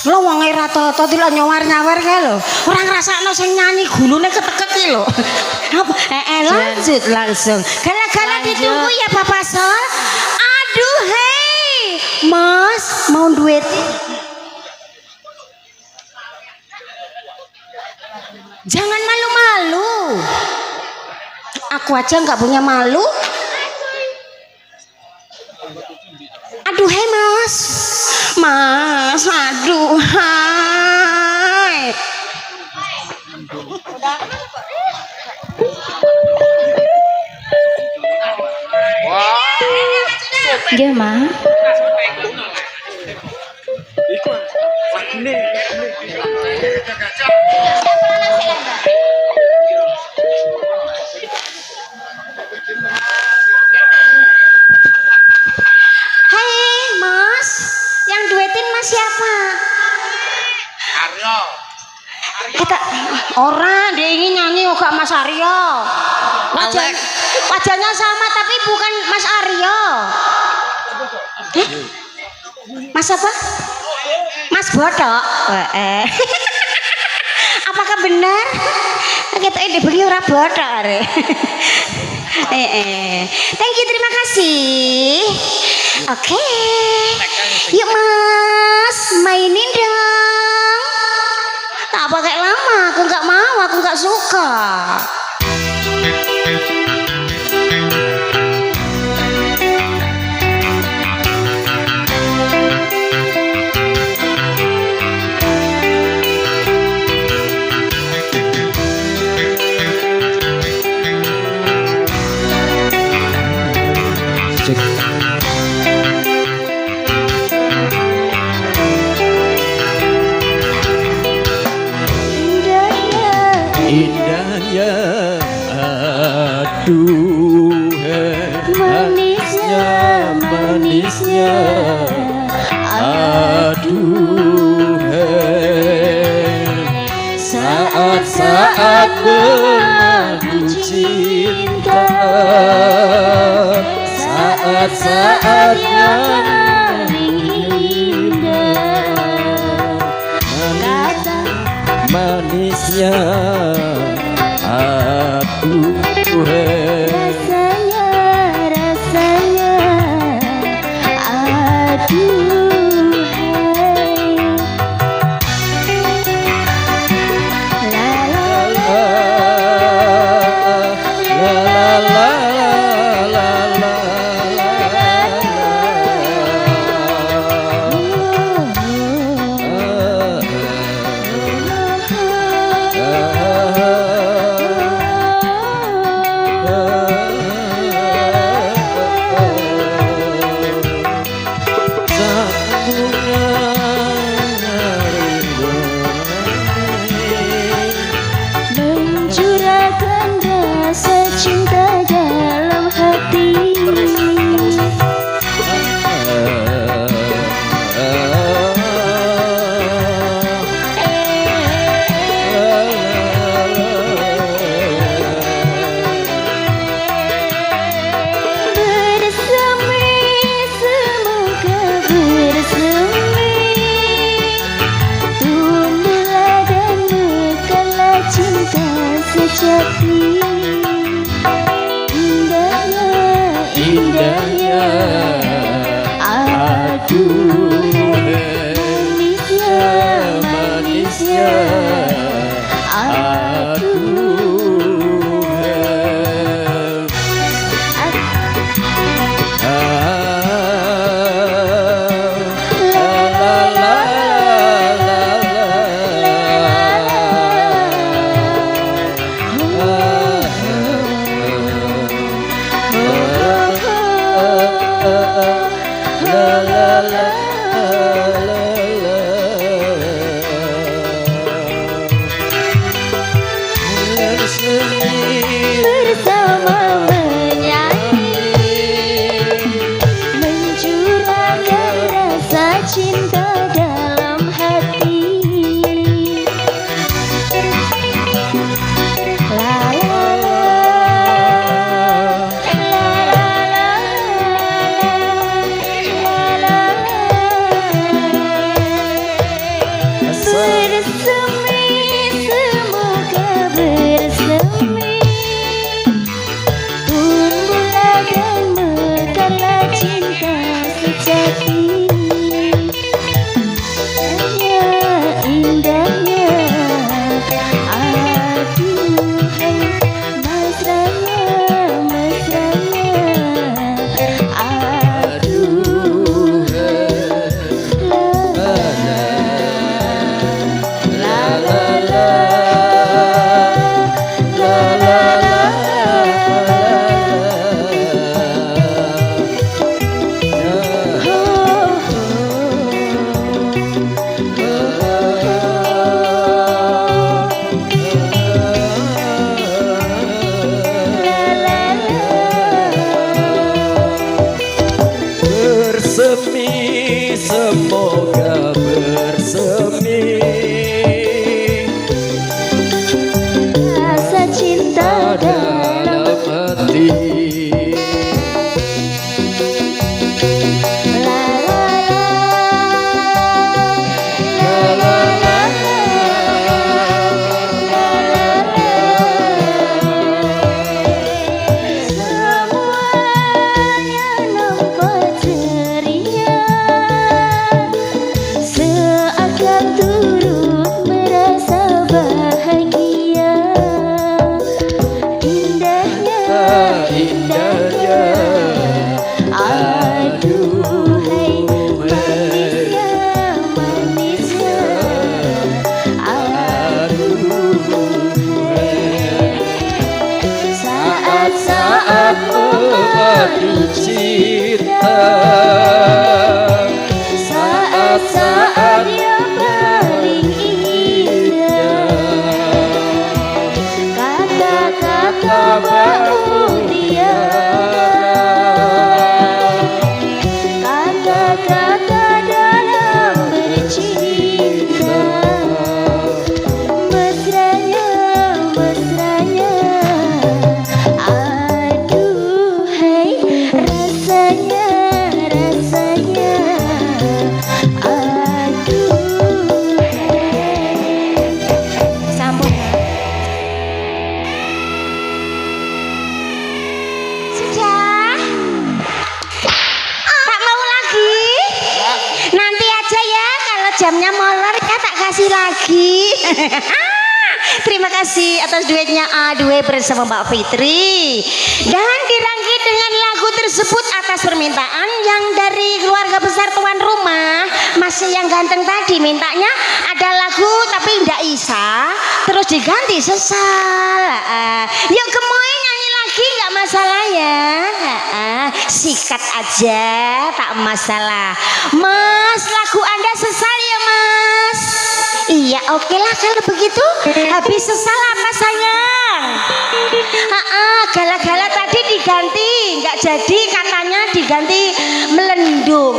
[SPEAKER 1] Lo wong ora tata dilok nyawar-nyawar kae lho. Ora ngrasakno sing nyanyi gulune keteket iki lho. Apa? Lanjut langsung. Gala-gala ditunggu ya Bapak Sol. Aduh hei. Mas, mau duet? Jangan malu-malu. Aku aja nggak punya malu. Aduh hei Mas. Mas, aduh hai.
[SPEAKER 2] Nggih, Mak.
[SPEAKER 1] Hai Mas, yang duetin Mas siapa? Aryo. Kita orang dia ingin nyanyi kok Mas Aryo. Wajahnya sama tapi bukan Mas Aryo. Mas apa? Mas Botok. Apakah benar? Kita ini beli ora botok are. Thank you, terima kasih. Oke. Yuk Mas, mainin dong. Tak pakai lama, aku nggak mau, aku nggak suka.
[SPEAKER 4] Indahnya, aduh, manisnya, manisnya, aduh, saat-saat bermadu cinta, saat-saat yang indah, manisnya, aduh,
[SPEAKER 2] Rasanya, rasanya, aduh, la la la,
[SPEAKER 4] la la la
[SPEAKER 2] mencurahkan rasa cinta dalam hati. Bersemi, semoga bersemi, tumbuhlah dan mekarlah cinta sejati. Indahnya,
[SPEAKER 4] indahnya,
[SPEAKER 2] aduh, manisnya, manisnya, aduh,
[SPEAKER 4] bersemi, semoga bersemi.
[SPEAKER 2] Rasa cinta dalam
[SPEAKER 4] hati.
[SPEAKER 2] la la la la la la la. Semuanya nampak ceria, seakan turut merasa bahagia. Indahnya,
[SPEAKER 4] Indahnya,
[SPEAKER 2] aduhai manisnya, manisnya, saat-saat
[SPEAKER 4] mengadu cinta,
[SPEAKER 2] saat-saat yang paling indah, kata-kata bahagia, kata-kata dalam bercinta, mesranya, mesranya, aduhai rasanya, rasanya, aduhai. Sambung.
[SPEAKER 1] Sudah? Tak mau lagi? Nanti aja ya, kalau jamnya molor ya tak kasih lagi. Terima kasih atas duetnya A2 bersama Mbak Fitri. Dan dirangkai dengan lagu tersebut atas permintaan yang dari keluarga besar tuan rumah. Masih yang ganteng tadi mintanya ada lagu tapi ndak isa, terus diganti sesal. Yuk gemoy nyanyi lagi nggak masalah ya. Sikat aja tak masalah. Mas, lagu Anda sesal ya Mas? Iya, oke lah kalau begitu. Habis sesal apa sayang? Gala-gala tadi diganti, nggak jadi katanya diganti melendung.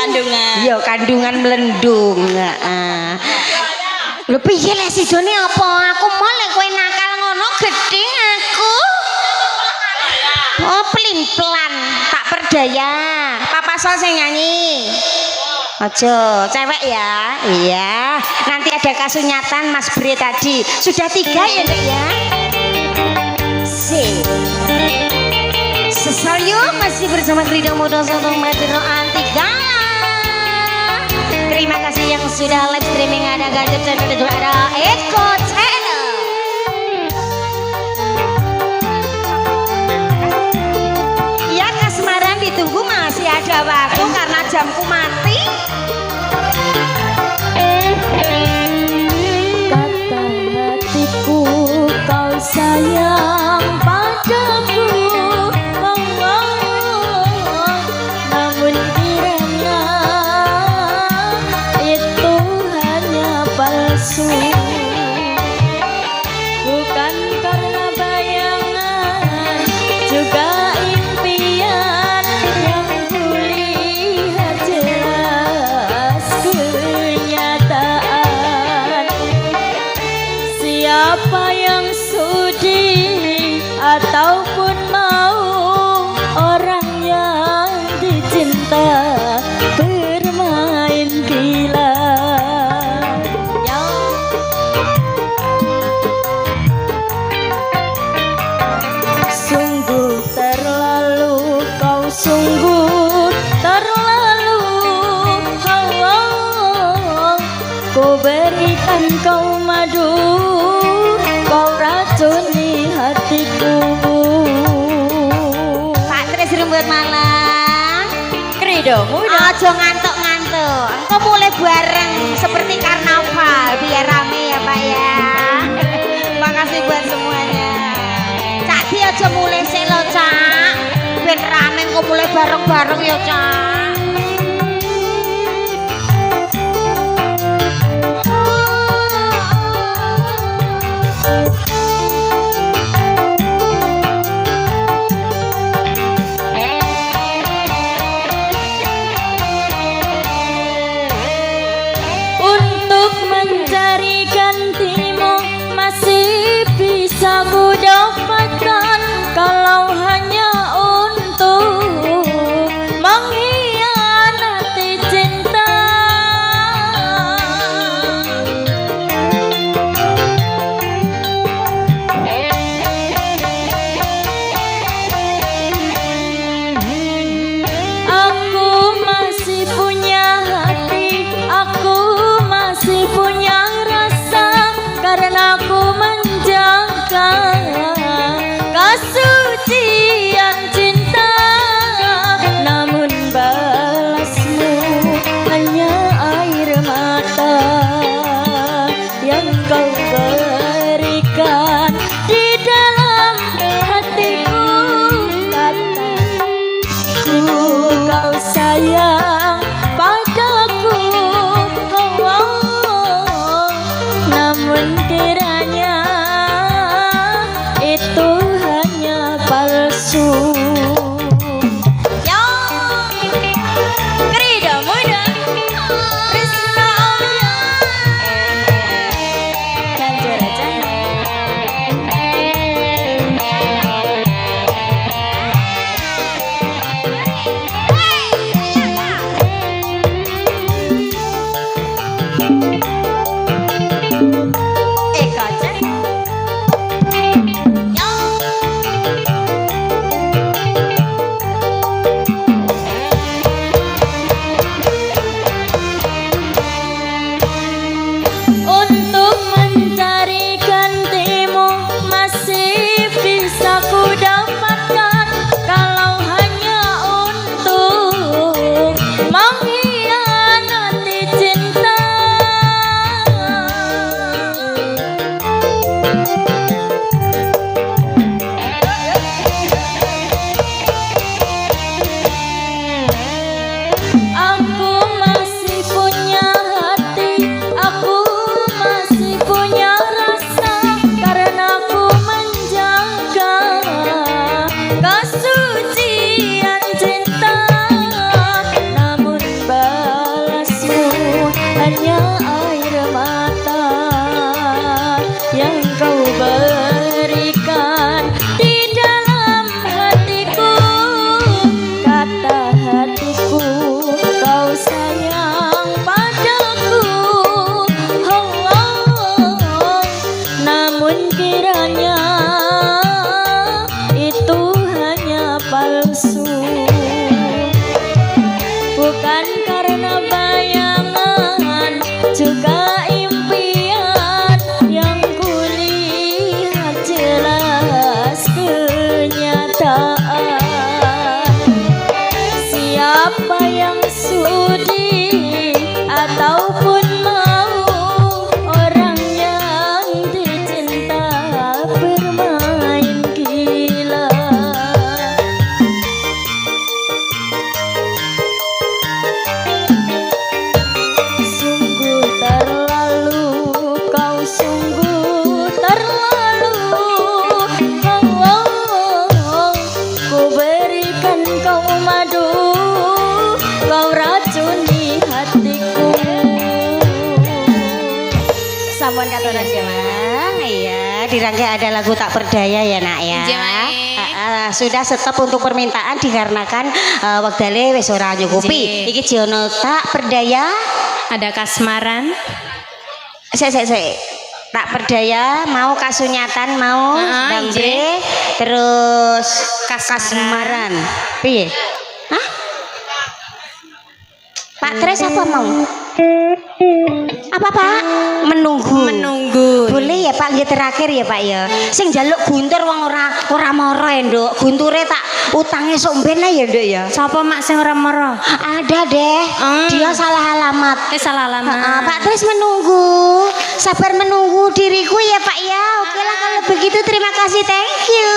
[SPEAKER 3] Kandungan.
[SPEAKER 1] Yo kandungan melendung. Lho piye lek sidone apa? Aku molek kowe nakal ngono gedhe aku. Oh, pelin-pelan, tak berdaya. Papa Sol sing nyanyi. Ojo, cewek ya. Iya. Nanti ada kasunyatan Mas Bre tadi. Sudah 3 ya, Dek ya? Sip. Sesal yuk masih bersama Krida Muda Sotong Madero Antigala. Terima kasih yang sudah live streaming, ada gadget dan juga ada Eko Channel. Ya kasmaran ditunggu masih ada waktu karena jamku mati.
[SPEAKER 2] Kata hatiku kau sayang padaku, namun kiranya itu hanya palsu. Bukan karena bayangan, juga impian yang kulihat jelas kenyataan. Siapa yang sudi ataupun mau orang yang dicinta bermain gila. Sungguh terlalu, kau sungguh terlalu. Ku berikan kau madu, kau racuni hatiku.
[SPEAKER 1] Pak Tris Rumput Malang.
[SPEAKER 3] Krida Muda.
[SPEAKER 1] Ojo ngantuk-ngantuk. Engko mulai bareng seperti karnaval biar rame ya Pak ya. Makasih buat semuanya. Cak Di aja mulai sih lo Cak. Ben rame engko mulai bareng-bareng ya Cak.
[SPEAKER 2] sudi ataupun mau orang yang dicinta bermain gila. Sungguh terlalu, kau sungguh terlalu. Ku berikan kau madu, kau racuni hatiku.
[SPEAKER 1] Sampun kata Raja Mang, iya dirangkai ada lagu tak berdaya ya nak ya.
[SPEAKER 3] Iya, Mak.
[SPEAKER 1] Sudah stop untuk permintaan dikarenakan wektale wis ora nyukupi. Iki jono tak berdaya.
[SPEAKER 3] Ada kasmaran.
[SPEAKER 1] Sik. Tak berdaya mau kasunyatan mau dambre terus kasmaran. Piye? Hah? Pak Tres apa mau? Apa Pak? Menunggu. Boleh ya Pak, nggih terakhir ya Pak ya. Sing njaluk guntur wong ora moro ya, Nduk. Gunture tak utange sok ben ya, Nduk ya.
[SPEAKER 3] Sapa mak sing ora moro?
[SPEAKER 1] Ada deh. Dia salah alamat.
[SPEAKER 3] Salah alamat.
[SPEAKER 1] Pak Tres menunggu. Sabar menunggu diriku ya Pak ya. Oke lah kalau begitu terima kasih. Thank you.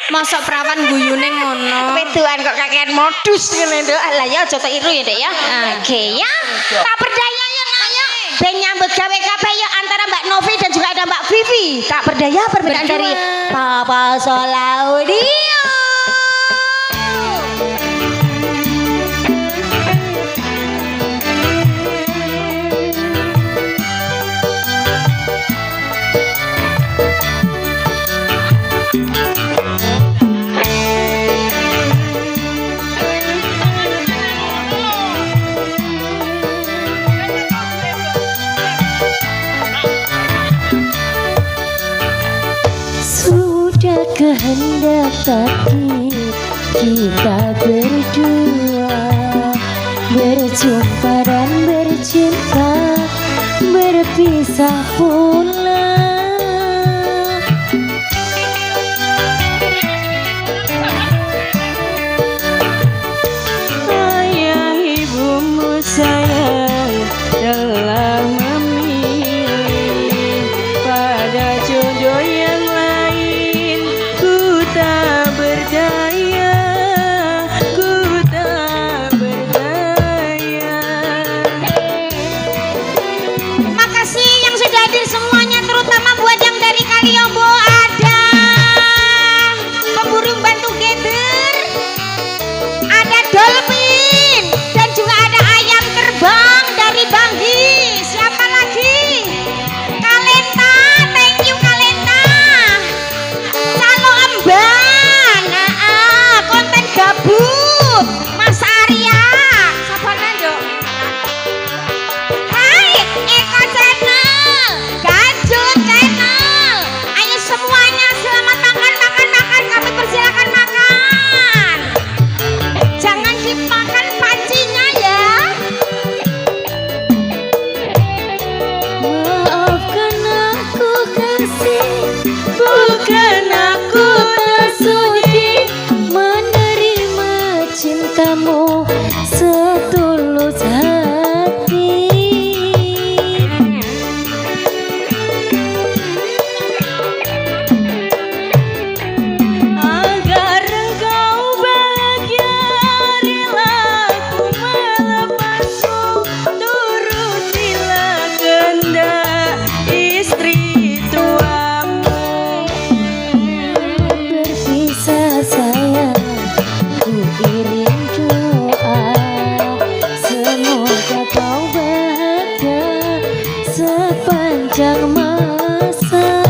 [SPEAKER 3] Masuk perawan guyune ngono.
[SPEAKER 1] Peduan kok kakean modus ngene Nduk. Lah ya aja tiru ya Dek ya. Oke ya. Tak berdaya ya nak ya. Ben nyambut gawe kabeh ya antara Mbak Novi dan juga ada Mbak Vivi. Tak berdaya permintaan dari Papa Solaudio.
[SPEAKER 2] Sudah kehendak takdir kita berdua berjumpa dan bercinta, berpisah pula. Ayah ibumu sayang telah memilih pada jodoh yang lain. Ku tak berdaya, ku tak berdaya.
[SPEAKER 1] Makasih yang sudah hadir semuanya, terutama buat yang dari Kaliombo ada pemburu batu gather, ada dolphin dan juga ada ayam terbang dari Banggi. Siapa lagi? Kalenta, thank you Kalenta. Calo Emban, konten gabut, Mas Arya, siapa nando? Hai, Eko Channel, Gadget Channel. Ayo semuanya selamat makan. Kami persilakan makan. Jangan dimakan pancinya ya.
[SPEAKER 2] Maafkan aku kasih, bukan aku tak sudi menerima cintamu setulus hati. Agar engkau bahagia, rela ku melepasmu, turutilah kehendak istri tuamu. Berpisah sayang, ku iring doa, semoga kau bahagia sepanjang masa.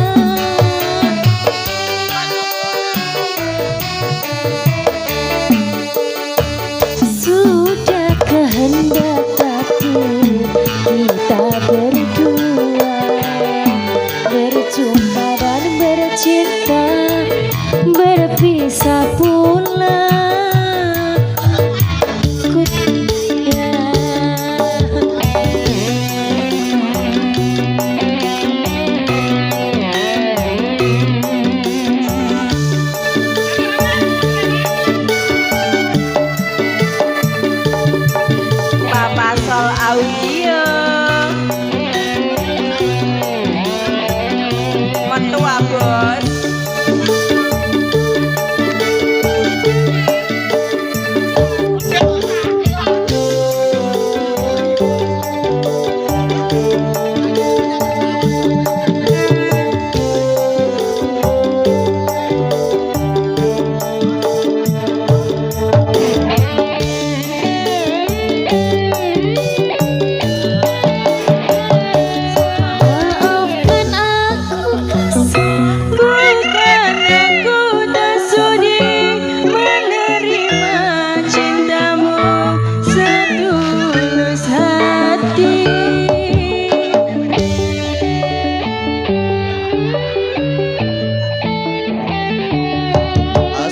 [SPEAKER 2] Sudah kehendak takdir kita berdua berjumpa dan bercinta, berpisah pula.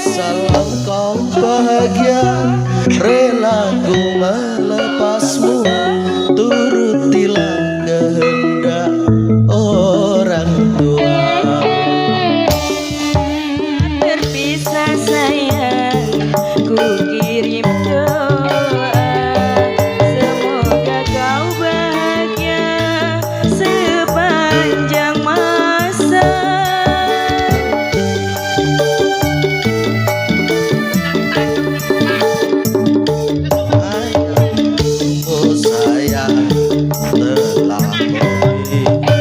[SPEAKER 5] asal engkau bahagia, rela ku melepasmu, turutilah kehendak orang tua.
[SPEAKER 2] Terpisah sayang, ku kirim doa, semoga kau bahagia sepanjang masa.
[SPEAKER 5] Oh sayang, telah memilih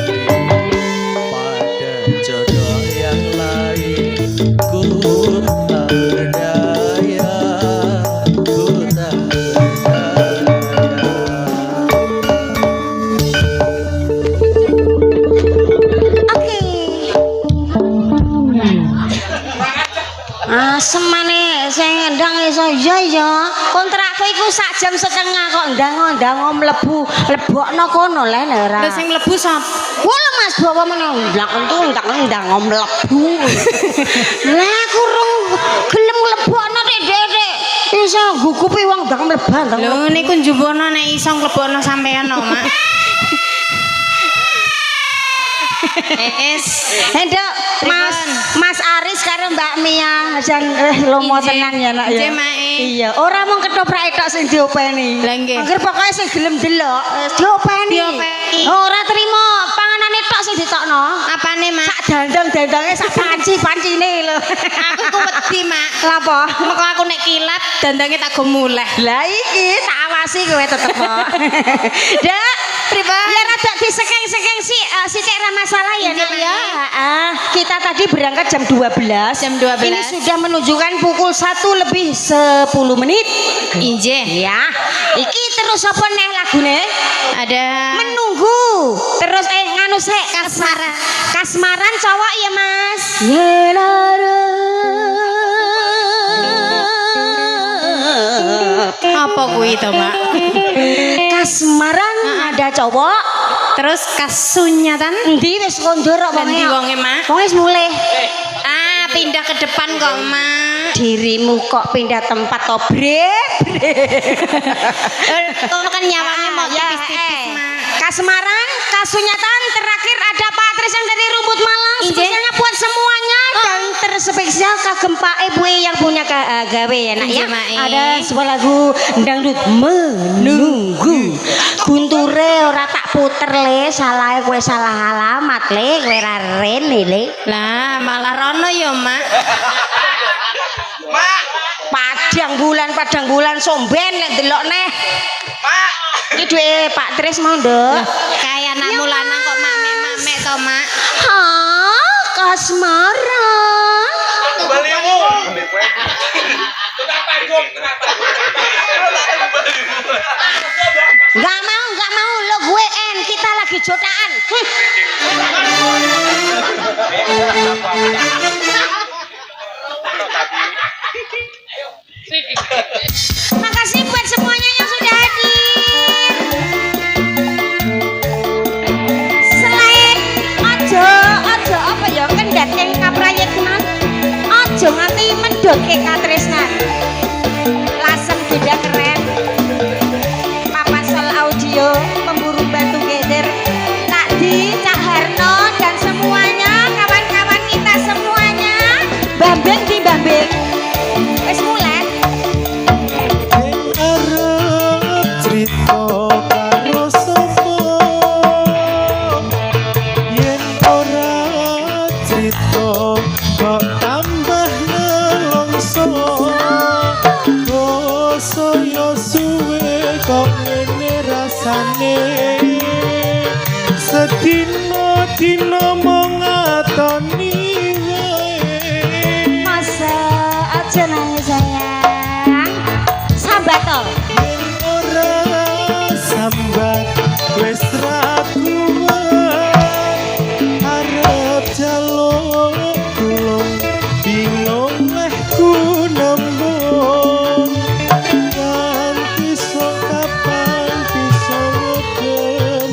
[SPEAKER 5] pada jodoh yang lain. Ku tak berdaya, ku tak berdaya.
[SPEAKER 1] Oke. Semane sing ndang iso ya. Kontrakku iku sak jam setengah kok ndang mlebu-lebokno kono le ora.
[SPEAKER 3] Lha sing mlebu sapa?
[SPEAKER 1] Wala Mas bawa meneh ndang mlebu. Lah aku rung gelem mlebokno Dek. Iso gugupi wong ndang mleban.
[SPEAKER 3] Lho niku njupukno nek iso nglebokno sampean no, Mak.
[SPEAKER 1] Hendok Mas Aris karo Mbak Mia jan lomo tenan ya nak ya.
[SPEAKER 3] Nggih, Mak.
[SPEAKER 1] Iya, ora mung ketoprak tok sing diopeni.
[SPEAKER 3] Lah nggih.
[SPEAKER 1] Angger pokoke sing gelem delok diopeni. Ora trimo panganane tok sing ditokno.
[SPEAKER 3] Apane, Mak?
[SPEAKER 1] Sak dandang-dandange sak pancine lho.
[SPEAKER 3] Aku ku wedi, Mak.
[SPEAKER 1] Lapo?
[SPEAKER 3] Mengko aku nek kilat dandange tak go muleh.
[SPEAKER 1] Lah iki tak awasi kowe tetep kok. Dak, pripun? Ya rada disekeng-sekeng sithik ra masalah ya, Nak ya. Kita tadi berangkat jam 12.
[SPEAKER 3] Jam 12.
[SPEAKER 1] Ini sudah menunjukkan pukul 1:10 menit.
[SPEAKER 3] Injih.
[SPEAKER 1] Ya. Iki terus apa neh lagune?
[SPEAKER 3] Ada
[SPEAKER 1] Menunggu. Terus nganu sik kasmaran. Kasmaran cowok ya, Mas.
[SPEAKER 3] apa kuwi to, Mak?
[SPEAKER 1] Kasmaran ada cowok.
[SPEAKER 3] Terus kasunyatan
[SPEAKER 1] Endi wis kondur kok
[SPEAKER 3] Endi wonge, Mak?
[SPEAKER 1] Wong wis mulih.
[SPEAKER 3] Pindah ke depan kok, Mak.
[SPEAKER 1] Dirimu kok pindah tempat to, Brek?
[SPEAKER 3] Kok kan nyawanya mau
[SPEAKER 1] Ya,
[SPEAKER 3] tipis-tipis, Mak.
[SPEAKER 1] Kasmaran, kasunyatan terakhir ada Pak Tris yang dari Rumput Malang.
[SPEAKER 3] Injih.
[SPEAKER 1] Spesialnya buat semuanya dan terspesial kagem Pak Ibu yang punya gawe ya nak ya.
[SPEAKER 3] Injih, Mak.
[SPEAKER 1] Ada sebuah lagu dangdut menunggu. Gunture ora tak puter le, salah kowe salah alamat le, kowe ra rene le.
[SPEAKER 3] Lah, malah rono ya, Mak.
[SPEAKER 1] Padang bulan somben lek delok neh. Pak. Iki duwe Pak Tris mau, Nduk.
[SPEAKER 3] Kayak namu lanang kok mak-mek to, Mak.
[SPEAKER 1] Hah, kasmaran. Enggak mau lo gue kita lagi jotaan. Makasih buat semuanya yang sudah hadir. Selain ojo apa ya kendhat yang kaprayitnan. Ojo nganti mendhot ke katresnan. Lasem beda keren. Papasel audio pemburu batu geger. Nak di Cak Harno dan semuanya kawan-kawan kita semuanya. Bambeng di Bambeng. Wis mulai.
[SPEAKER 5] Arep crita karo sapa yen ora crita kok tambah nelongso saya suwe kok ngene rasane sedina-dina mong ngatoni wae
[SPEAKER 1] Masa aja nangis sayang. Sambat toh.
[SPEAKER 5] yen ora sambat wis ra kuat arep jaluk tulung bingung leh ku nembung nganti sok kapan bisa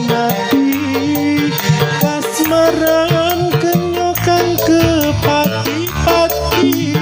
[SPEAKER 5] mati kasmaran kenyokan ke pati-pati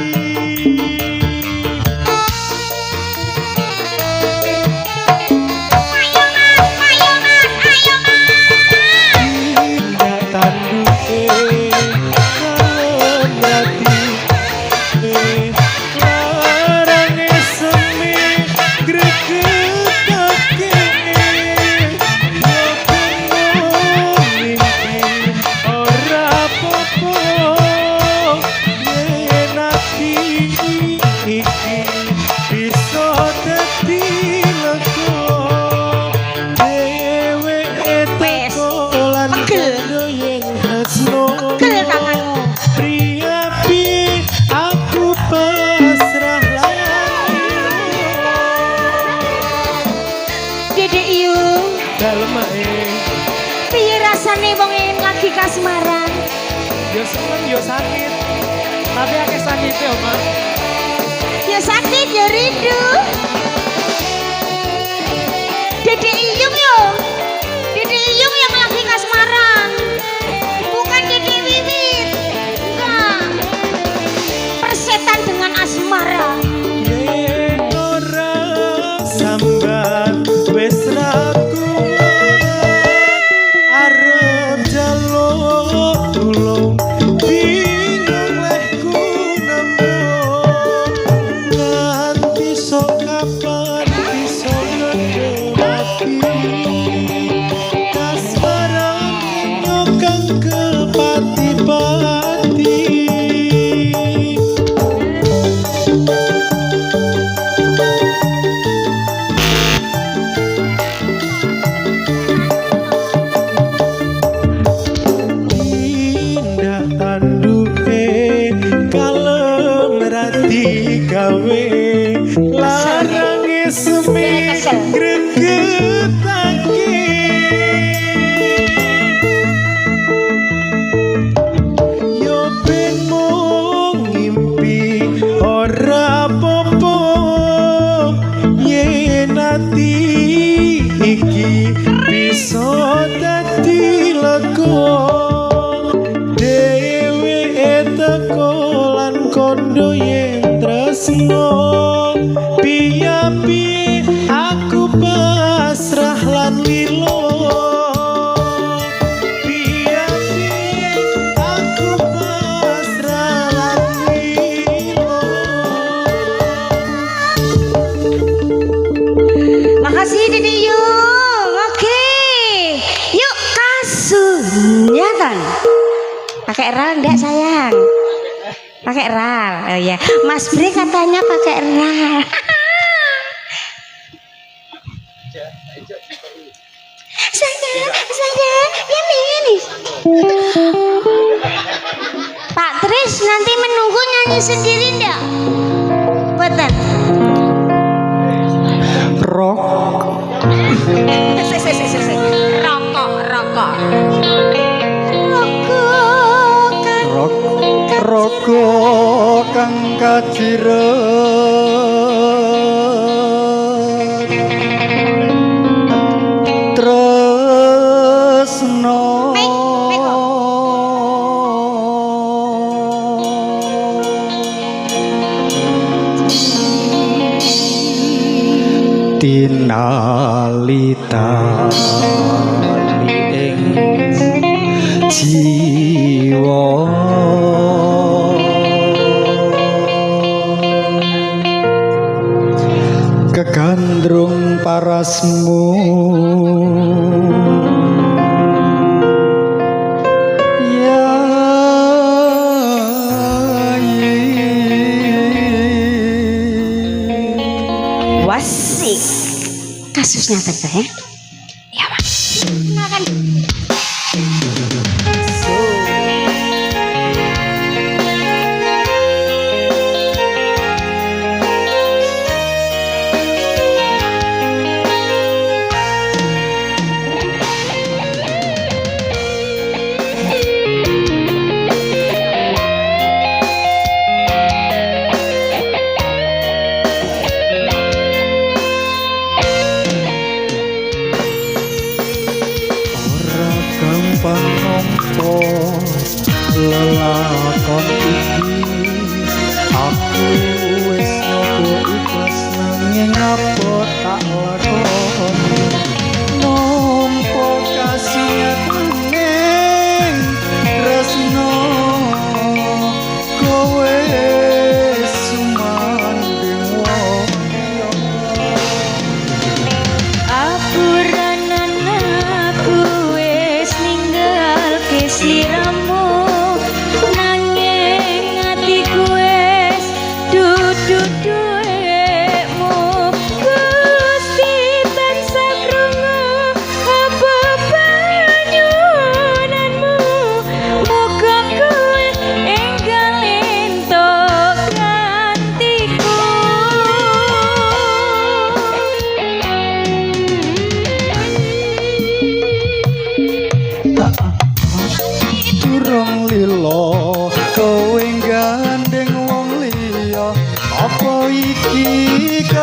[SPEAKER 5] Yo seneng yo sakit. Tapi akeh sakite Oma.
[SPEAKER 1] Ya sakit ya rindu. Dede Iyung yo. Dede Iyung yang lagi kasmaran. Bukan Dede Wiwit. Enggak. Persetan dengan asmara.
[SPEAKER 5] Yen ora sambat wis ra kuat arep jaluk tulung bingung leh ku nembung nganti sok kapan bisa ngedepi kasmaran nyokang ke pati-pati. Indah tanduke kalem rati gawe larange semi gregetake yo ben mung ngimpi ora popo yen ati iki bisa dadi lega dewe teko lan kondo yen tresno piye aku pasrah lan lilo piye aku pasrah lan lilo.
[SPEAKER 1] Makasih Dede Iyung. Oke. Yuk kasunyatan. Pakai ral enggak sayang? Pakai ral. Oh ya. Mas Bre katanya pakai ral. Saya ya minis. Pak Tris nanti menunggu nyanyi sendiri enggak? Betul.
[SPEAKER 5] Rock
[SPEAKER 1] Rokok.
[SPEAKER 5] Rogo kang kajiret tresno tinalita ing jiwa kegandrung parasmu ya
[SPEAKER 1] Wasik. Kasusnya teh. Ya, Mas. Makan.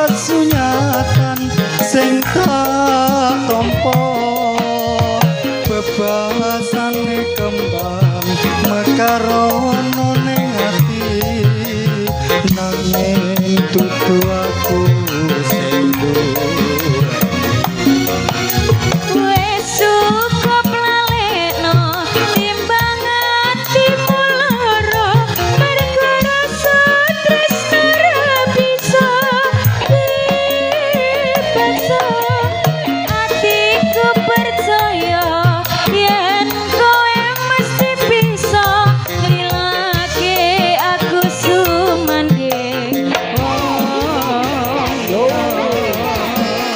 [SPEAKER 6] kasunyatan sing tak tampa bebasane kembang mekarono ning ati nanging dudu aku sing
[SPEAKER 2] Wes cukup lalekno timbang atimu lara mergo rasa tresno ra bisa dipaksa atiku percaya yen kowe mesti bisa nglilake aku sumanding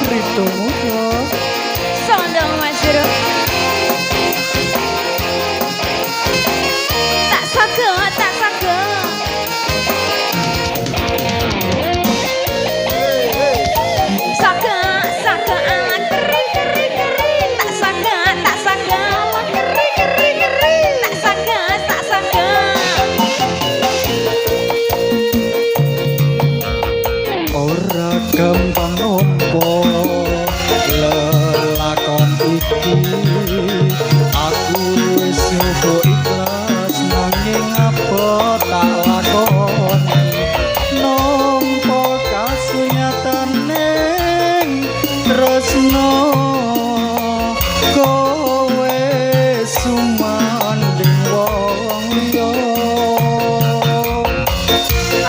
[SPEAKER 6] kritomu
[SPEAKER 2] Sondong Mas Bro. Tak sago, tak sago. Sago, sago alat keri keri keri. Tak sago, tak sago alat keri keri keri. Tak sago, tak sago.
[SPEAKER 6] ora gampang nampa lelakon iki aku wis nyoba ikhlas nanging apa tak lakoni nampa kasunyatan ning tresno kowe sumanding wong liya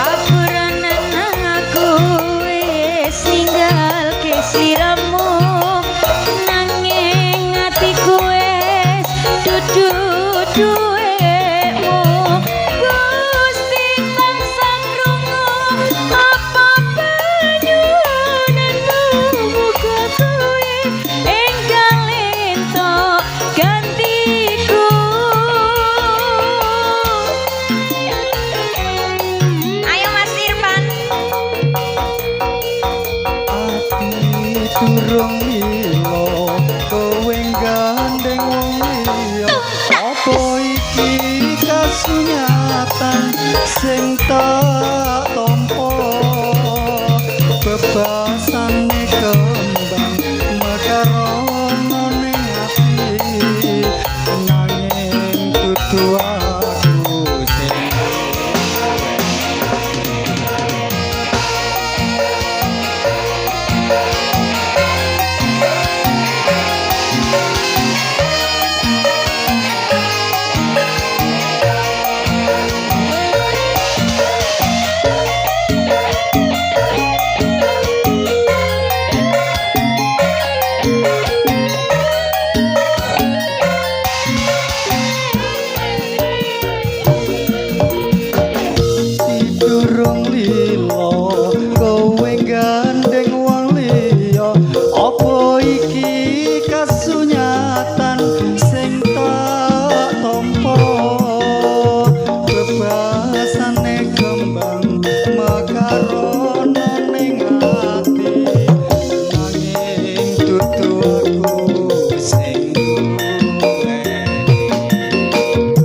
[SPEAKER 2] Apuranan aku wis ninggal ke sliramu nanging atiku wis dudu duwemu Gusti tansah krungu apa panyuwunanmu muga kowe enggal entuk gantiku Ayo Mas Irfan.
[SPEAKER 6] ati durung lilo kowe gandeng wong liya apa iki kasunyatan sing tak tampa bebasane kembang mekarono ning ati nanging dudu aku sing durung lilo kowe gandeng wong liya apa iki kasunyatan sing tak tampa bebasane kembang mekarono ning ati nanging dudu aku sing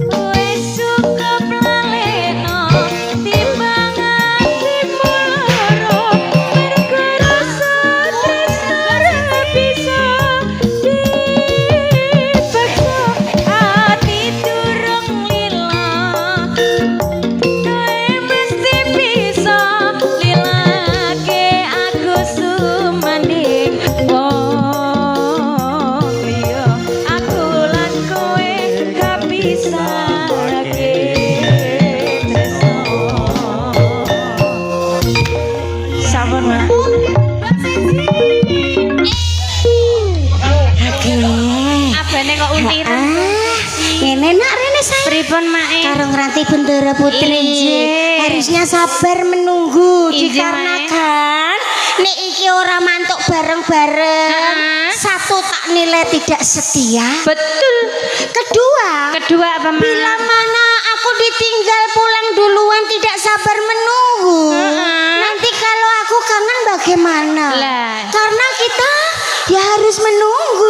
[SPEAKER 2] Wes cukup lalekno timbang atimu lara mergo rasa tresno ra bisa dipaksa ati durung lila kowe mesti bisa lilake aku sumanding wong liya aku lan kowe gak bisa sabar Mak. Abane kok untiran.
[SPEAKER 1] Ini nak Rene saya
[SPEAKER 2] Pripun Mae?
[SPEAKER 1] karo ngranti Bendera Putri
[SPEAKER 2] Injih.
[SPEAKER 1] harusnya sabar menunggu
[SPEAKER 2] Injih,
[SPEAKER 1] dikarenakan nek iki ora mantuk bareng-bareng satu tak nilai tidak setia
[SPEAKER 2] Betul.
[SPEAKER 1] kedua
[SPEAKER 2] Kedua apa Mak?
[SPEAKER 1] bila mana aku ditinggal pulang duluan tidak sabar menunggu nanti kalau aku kangen bagaimana
[SPEAKER 2] Lah.
[SPEAKER 1] karena kita ya harus menunggu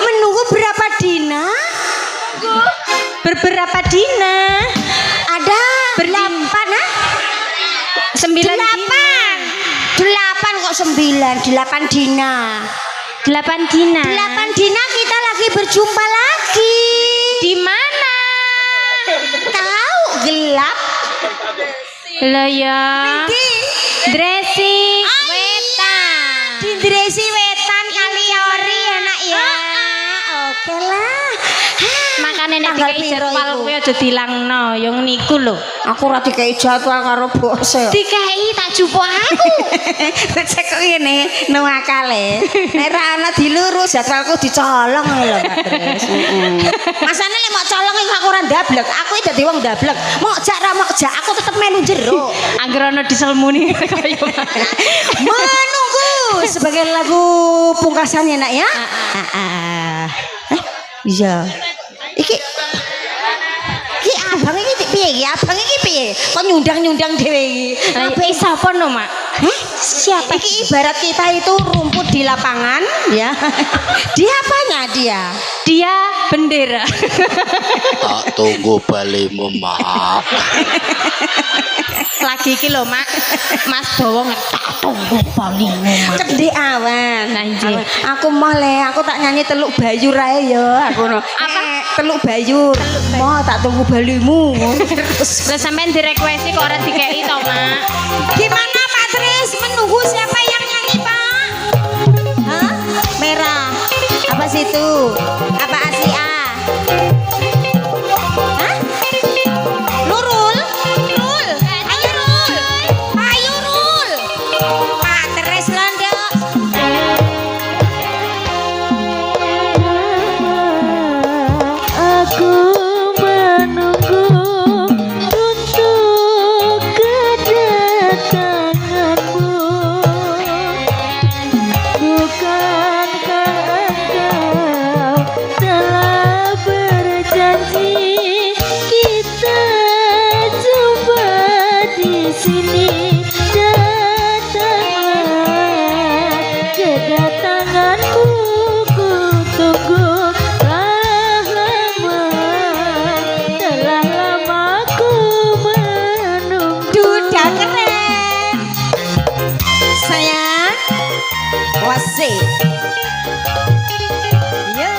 [SPEAKER 1] menunggu berapa dina
[SPEAKER 2] Beberapa dina.
[SPEAKER 1] ada
[SPEAKER 2] Berdin-
[SPEAKER 1] 8
[SPEAKER 2] 9 dina.
[SPEAKER 1] 8 9, 8 dina.
[SPEAKER 3] 8 dina.
[SPEAKER 1] 8 dina kita lagi berjumpa lagi.
[SPEAKER 3] Di mana?
[SPEAKER 1] Tahu gelap.
[SPEAKER 3] Lah ya.
[SPEAKER 1] Di
[SPEAKER 3] Dressing wetan.
[SPEAKER 1] di Dresi Wetan Kaliori enak ya. Oke lah.
[SPEAKER 3] Makane nek
[SPEAKER 1] Tanggal
[SPEAKER 3] dikai
[SPEAKER 1] piro
[SPEAKER 3] jadwal
[SPEAKER 1] iku?
[SPEAKER 3] kuwi aja dilangno, yang niku lho.
[SPEAKER 1] Aku ora dikei jadwal karo bos.
[SPEAKER 3] Dikai tak jupuk aku.
[SPEAKER 1] Cek kok ngene, no akale. Nek ra ana dilurus jadwalku dicolong lho, Pak Dres. Masane nek mau colong iku aku ora ndablek. Aku iki dadi wong ndablek. Mok jak ra mok jak aku tetep melu jero.
[SPEAKER 3] Angger ana diselmuni kaya
[SPEAKER 1] Menunggu sebagai lagu pungkasannya nak ya. Iya. Iki abang iki piye iki? Abang iki piye? Kok nyundang-nyundang dhewe iki?
[SPEAKER 3] Apa sapa no, Mak?
[SPEAKER 1] Siapa? Iki ibarat kita itu rumput di lapangan, ya. Dia apanya dia?
[SPEAKER 3] Dia bendera.
[SPEAKER 7] Tak tunggu balimu, Mak.
[SPEAKER 3] Lagi iki lho, Mak. Mas Bowo ngetak tunggu balimu, Mak.
[SPEAKER 1] Cedek awan.
[SPEAKER 3] Nah, injih.
[SPEAKER 1] Aku mau le, aku tak nyanyi Teluk Bayur ae ya, aku no.
[SPEAKER 3] Apa?
[SPEAKER 1] Teluk Bayur. Mau tak tunggu balimu.
[SPEAKER 3] Lah sampean direquesti kok ora dikeki to, Mak?
[SPEAKER 1] Gimana Pak Tris? Menunggu siapa yang nyanyi Pak? Hah? Merah. Apa situ? Apa Asia? Hah? Nurul? Rul? Ayo Rul. Ayo Rul. Pak Tris Londo.
[SPEAKER 2] Aku menunggu untuk kedatanganmu. Bukankah engkau telah berjanji kita jumpa di sini? Datanglah kedatanganmu, ku tunggu lama. Telah lama ku menunggu.
[SPEAKER 1] Duda keren. Sayang. Wasik. Yo.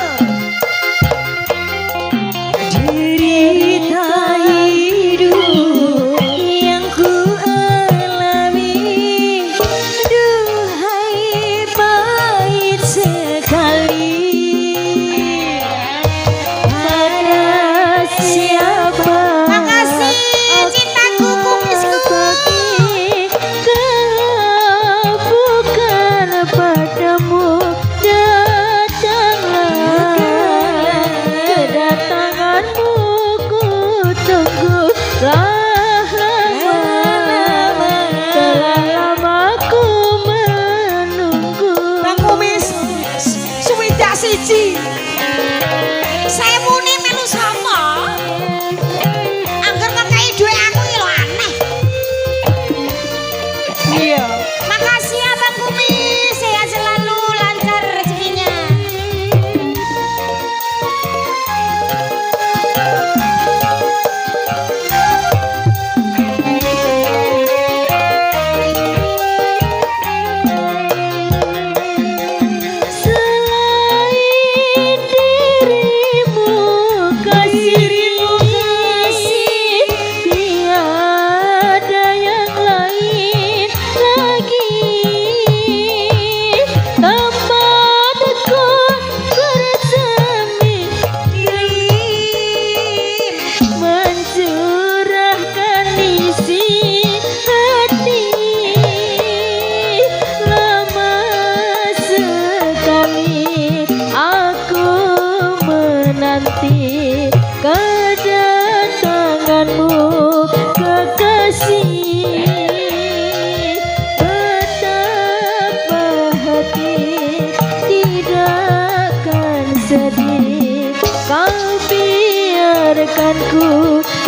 [SPEAKER 2] Derita hidup yang ku alami, duhai pahit sekali. Pada siapa?
[SPEAKER 1] Makasih, cintaku, kumisku.
[SPEAKER 2] Bagi kalau bukan padamu, datanglah kedatanganmu, ku tunggu lama. Telah lama ku menunggu.
[SPEAKER 1] Bang Kumis, suwidak siji. Saya muni melu sama. Angger ngekei duit aku iki lho aneh.
[SPEAKER 2] Iya.
[SPEAKER 1] Makasih ya Bang Kumis, sehat selalu, lancar rezekinya.
[SPEAKER 2] Selain dirimu kasih, tiada yang lain lagi. Tempatku bersemi diri, mencurahkan isi hati. Lama sekali aku menanti kedatanganmu, kekasih. Betapa hati tidak akan sedih, kau biarkan ku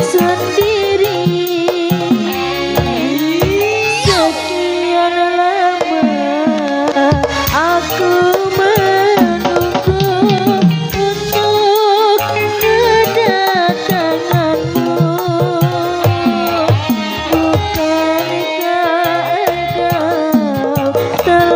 [SPEAKER 2] sendiri. Sekian lama aku menunggu untuk kedatanganmu. Bukankah engkau telah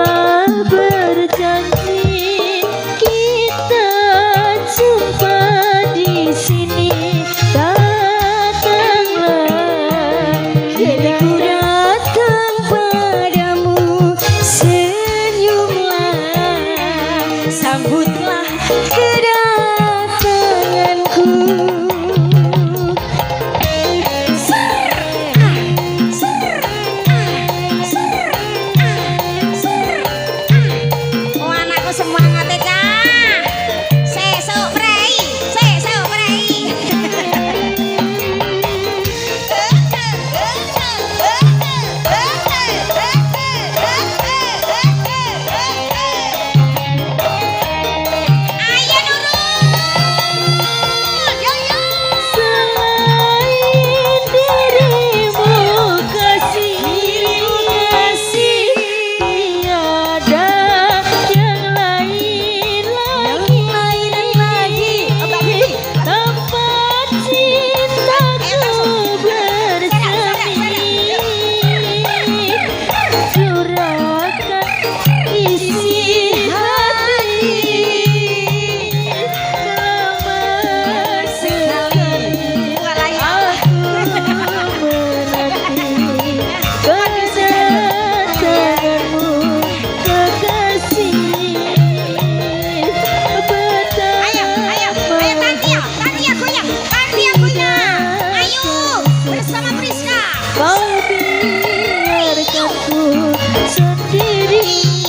[SPEAKER 3] iki